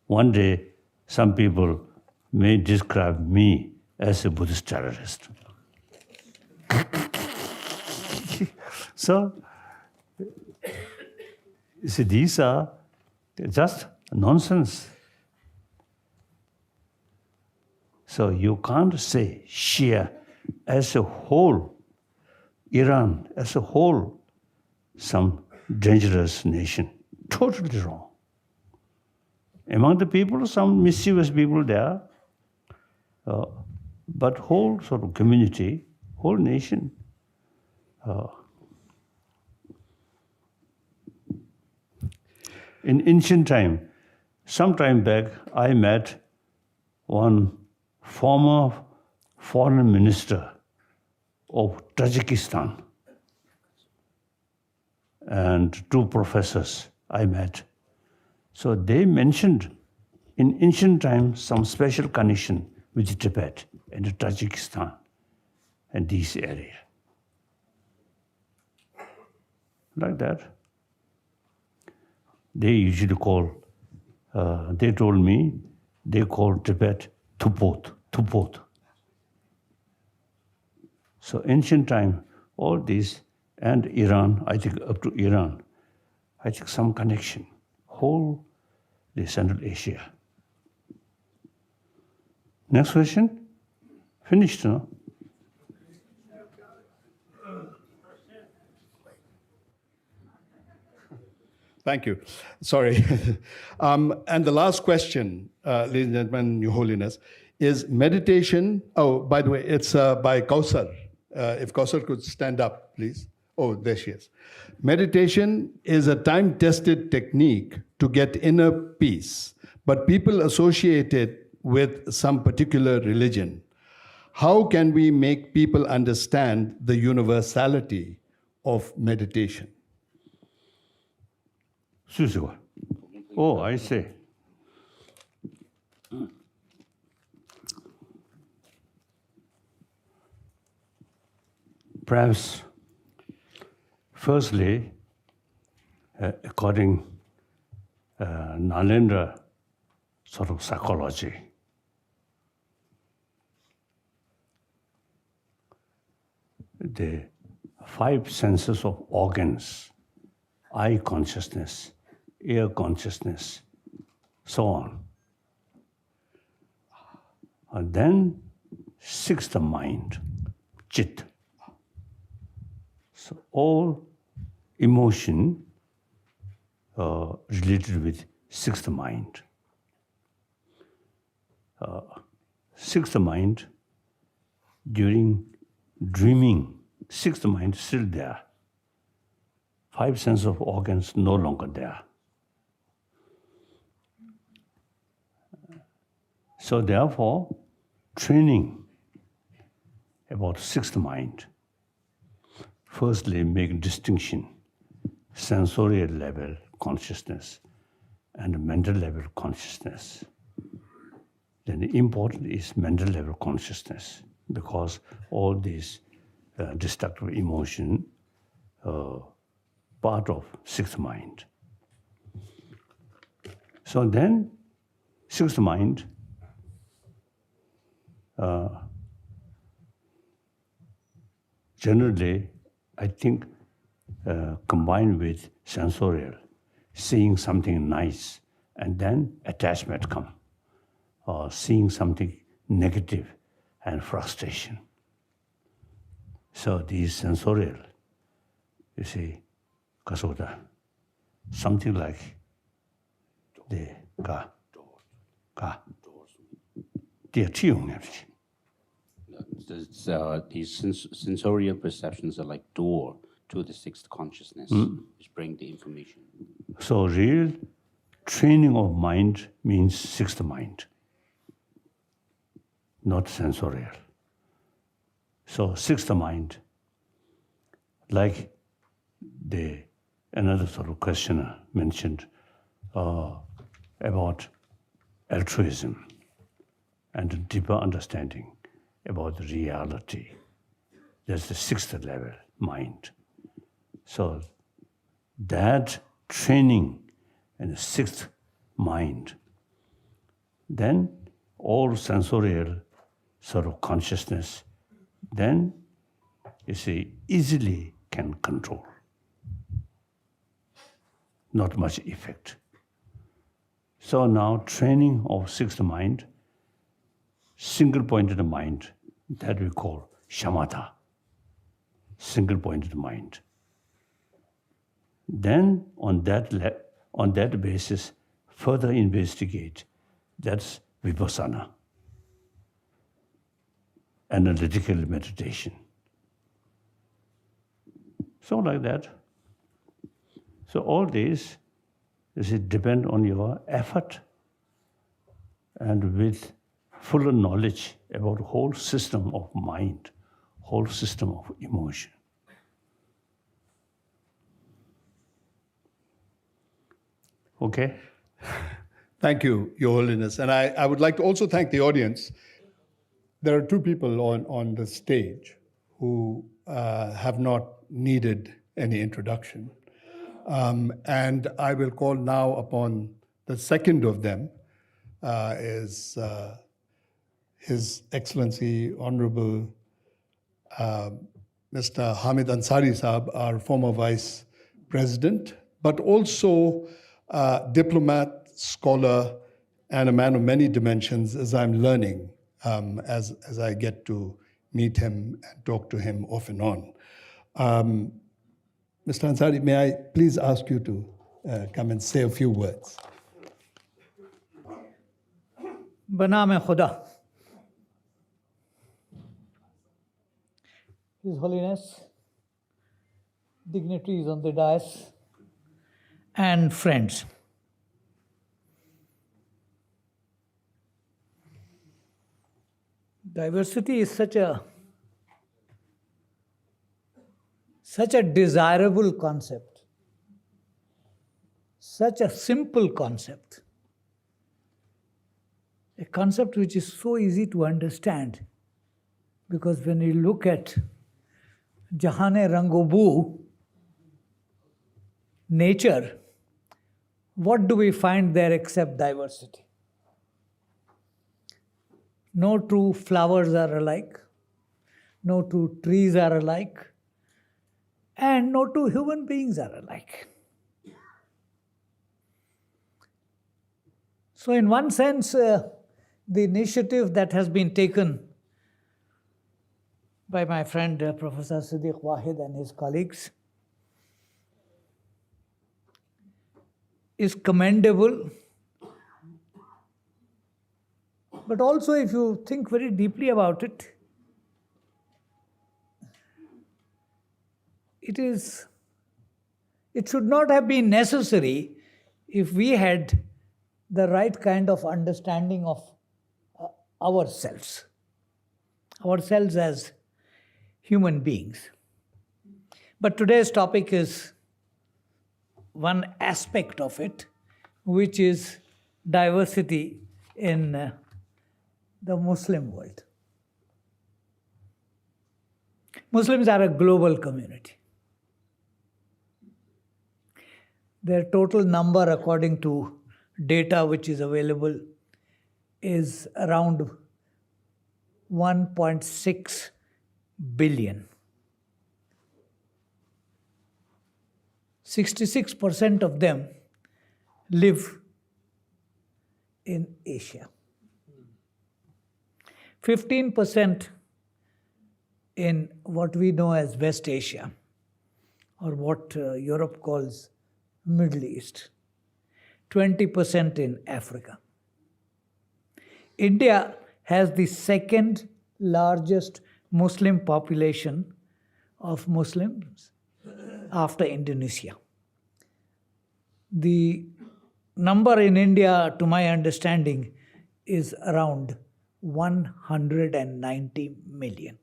One day, some people may describe me as a Buddhist terrorist. So, you see, these are just nonsense. So you can't say Shia as a whole, Iran as a whole, some dangerous nation. Totally wrong. Among the people, some mischievous people there, but whole sort of community, whole nation. In ancient time, some time back, I met one former foreign minister of Tajikistan and two professors I met. So they mentioned in ancient times some special connection with Tibet and Tajikistan and this area. Like that. They usually call, they told me, they call Tibet Tupot. So ancient time, all these, and Iran, I think up to Iran, I think some connection, whole the Central Asia. Next question? Finished, no? Thank you. Sorry. And the last question, ladies and gentlemen, Your Holiness, is meditation. Oh, by the way, it's by Kausar. If Kausar could stand up, please. Oh, there she is. Meditation is a time-tested technique to get inner peace, but people associate it with some particular religion. How can we make people understand the universality of meditation? Susuwa. Oh, I see. Perhaps, firstly, according Nalendra sort of psychology, the five senses of organs, eye consciousness, ear consciousness, so on. And then sixth mind, chit. So all emotion related with sixth mind. Sixth mind, during dreaming, sixth mind still there. Five sense of organs no longer there. So therefore, training about sixth mind. Firstly, make distinction, sensorial level consciousness and mental level consciousness. Then the important is mental level consciousness, because all these destructive emotion part of sixth mind. So then, sixth mind generally, I think, combined with sensorial, seeing something nice, and then attachment come, or seeing something negative and frustration. So these sensorial, you see, kasoda, something like the ka, These sensorial perceptions are like door to the sixth consciousness, which bring the information. So real training of mind means sixth mind, not sensorial. So sixth mind, like another sort of questioner mentioned about altruism and a deeper understanding about reality. That's the sixth level mind. So that training in the sixth mind, then all sensorial sort of consciousness, then you see, easily can control. Not much effect. So now training of sixth mind, single-pointed mind, that we call shamatha, single-pointed mind. Then on that basis, further investigate, that's vipassana, analytical meditation. So like that. So all these, depend on your effort and with fuller knowledge about the whole system of mind, whole system of emotion. Okay? Thank you, Your Holiness. And I would like to also thank the audience. There are two people on the stage who have not needed any introduction. And I will call now upon the second of them, is His Excellency Honorable Mr. Hamid Ansari Saab, our former Vice President, but also diplomat, scholar, and a man of many dimensions, as I'm learning as I get to meet him and talk to him off and on. Mr. Ansari, may I please ask you to come and say a few words? Banam Khuda. His Holiness, dignitaries on the dais, and friends. Diversity is such a desirable concept, such a simple concept, a concept which is so easy to understand, because when you look at Jahane Rangobu, nature, what do we find there except diversity? No two flowers are alike. no two trees are alike, and no two human beings are alike. So in one sense, the initiative that has been taken by my friend Professor Siddiq Wahid and his colleagues is commendable. But also, if you think very deeply about it, it should not have been necessary if we had the right kind of understanding of ourselves as human beings. But today's topic is one aspect of it, which is diversity in the Muslim world. Muslims are a global community. Their total number, according to data which is available, is around 1.6 billion. 66% of them live in Asia. 15% in what we know as West Asia, or what Europe calls Middle East. 20% in Africa. India has the second largest Muslim population of Muslims after Indonesia. The number in India, to my understanding, is around 190 million.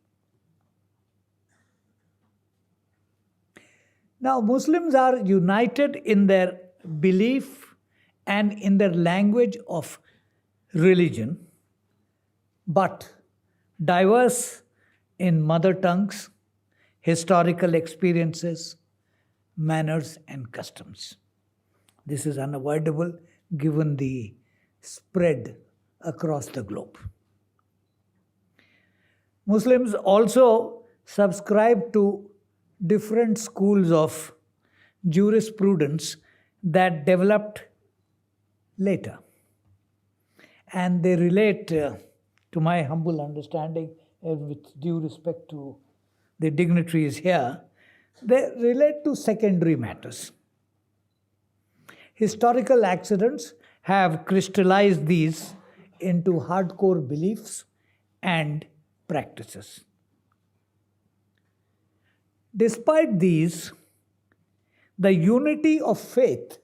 Now, Muslims are united in their belief and in their language of religion, but diverse in mother tongues, historical experiences, manners, and customs. This is unavoidable given the spread across the globe. Muslims also subscribe to different schools of jurisprudence that developed later. And they relate, to my humble understanding, and with due respect to the dignitaries here, they relate to secondary matters. Historical accidents have crystallized these into hardcore beliefs and practices. Despite these, the unity of faith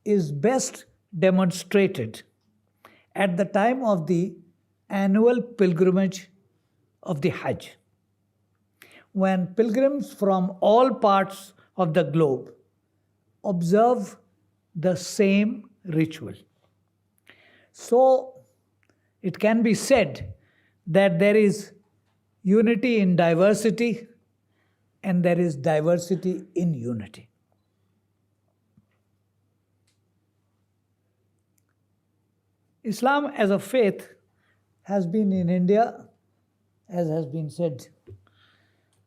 is best demonstrated at the time of the annual pilgrimage of the Hajj, when pilgrims from all parts of the globe observe the same ritual. So, it can be said that there is unity in diversity and there is diversity in unity. Islam as a faith has been in India, as has been said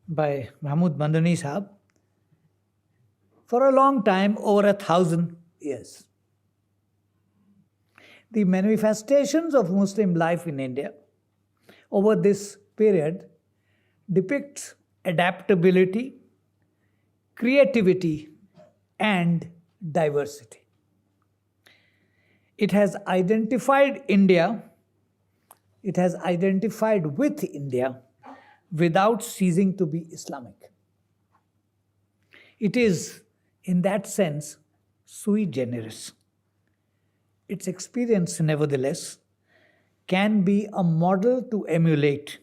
by Mahmud Madani Sahab, for a long time, over 1,000 years. The manifestations of Muslim life in India over this period depicts adaptability, creativity, and diversity. It has identified with India without ceasing to be Islamic. It is, in that sense, sui generis. Its experience, nevertheless, can be a model to emulate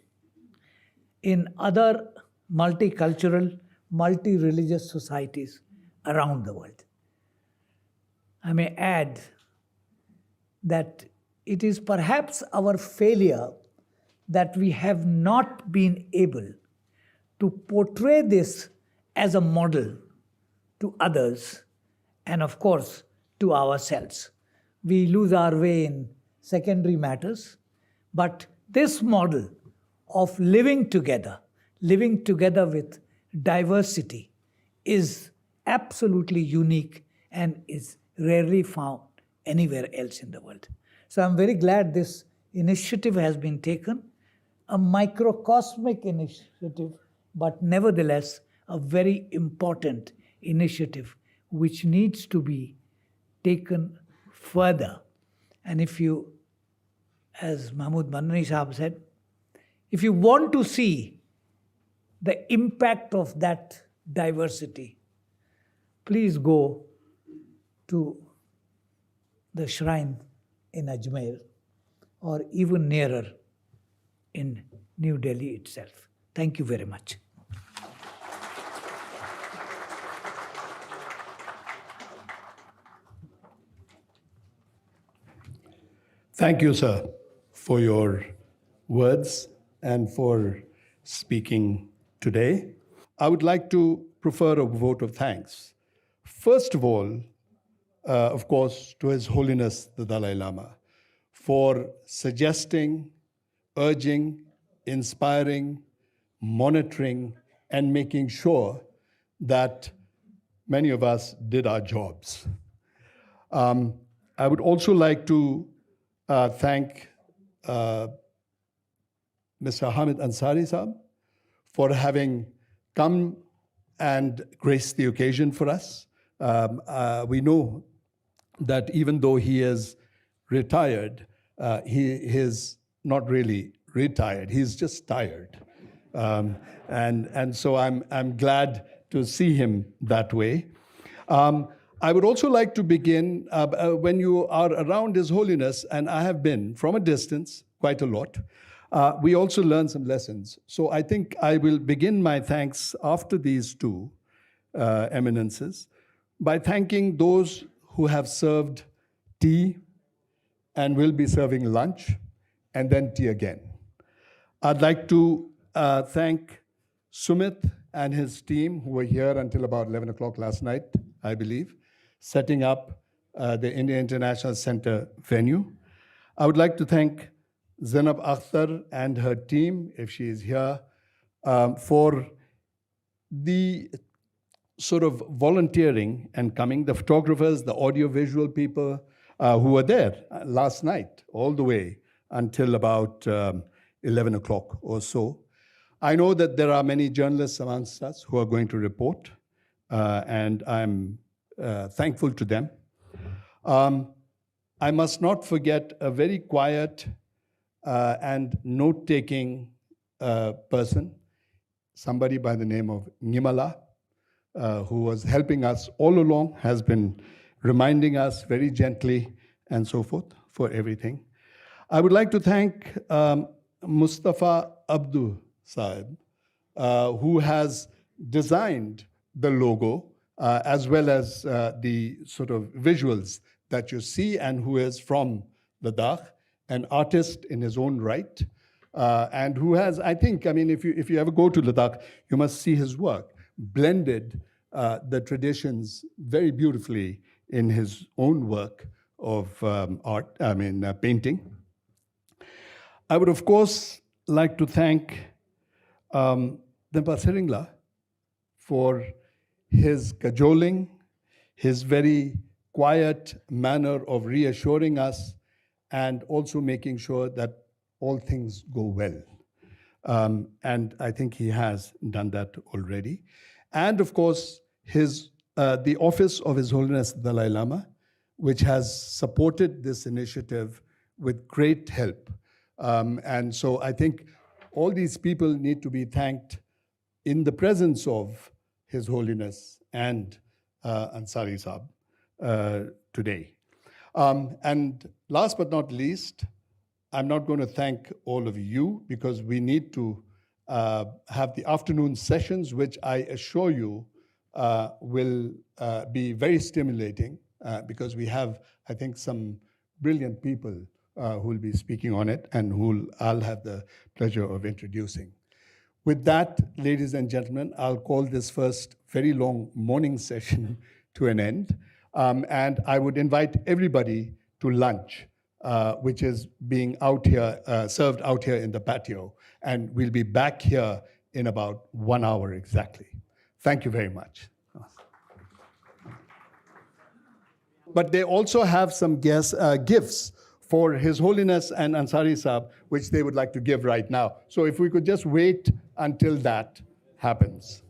in other multicultural, multi-religious societies around the world. I may add that it is perhaps our failure that we have not been able to portray this as a model to others and, of course, to ourselves. We lose our way in secondary matters, but this model of living together, living together with diversity is absolutely unique and is rarely found anywhere else in the world. So I'm very glad this initiative has been taken, a microcosmic initiative, but nevertheless a very important initiative which needs to be taken further. And if you, as Mahmood Manani Sahab said, if you want to see the impact of that diversity, please go to the shrine in Ajmer or even nearer in New Delhi itself. Thank you very much. Thank you, sir, for your words and for speaking today. I would like to prefer a vote of thanks. First of all, of course, to His Holiness the Dalai Lama for suggesting, urging, inspiring, monitoring, and making sure that many of us did our jobs. I would also like to thank Mr. Hamid Ansari Sahab for having come and graced the occasion for us. We know that even though he is retired, he is not really retired. He's just tired. And so I'm glad to see him that way. I would also like to begin, when you are around His Holiness, and I have been from a distance quite a lot, we also learn some lessons. So I think I will begin my thanks after these two eminences by thanking those who have served tea and will be serving lunch and then tea again. I'd like to thank Sumit and his team who were here until about 11 o'clock last night, I believe, setting up the India International Center venue. I would like to thank Zainab Akhtar and her team, if she is here, for the sort of volunteering and coming, the photographers, the audiovisual people who were there last night, all the way until about 11 o'clock or so. I know that there are many journalists amongst us who are going to report, and I'm thankful to them. I must not forget a very quiet and note-taking person, somebody by the name of Nimala, who was helping us all along, has been reminding us very gently and so forth for everything. I would like to thank Mustafa Abdu Saib, who has designed the logo as well as the sort of visuals that you see, and who is from Ladakh, an artist in his own right, and who has, I think, I mean, if you ever go to Ladakh, you must see his work, blended the traditions very beautifully in his own work of art, painting. I would, of course, like to thank Dempa Seringla for his cajoling, his very quiet manner of reassuring us, and also making sure that all things go well. And I think he has done that already. And of course, the office of His Holiness the Dalai Lama, which has supported this initiative with great help. And so I think all these people need to be thanked in the presence of His Holiness and Ansari Sahab today. And last but not least, I'm not going to thank all of you because we need to have the afternoon sessions, which I assure you will be very stimulating because we have, I think, some brilliant people who will be speaking on it and who I'll have the pleasure of introducing. With that, ladies and gentlemen, I'll call this first very long morning session to an end. And I would invite everybody to lunch, which is being out here, served out here in the patio. And we'll be back here in about 1 hour exactly. Thank you very much. But they also have some gifts for His Holiness and Ansari Sahib, which they would like to give right now. So if we could just wait until that happens.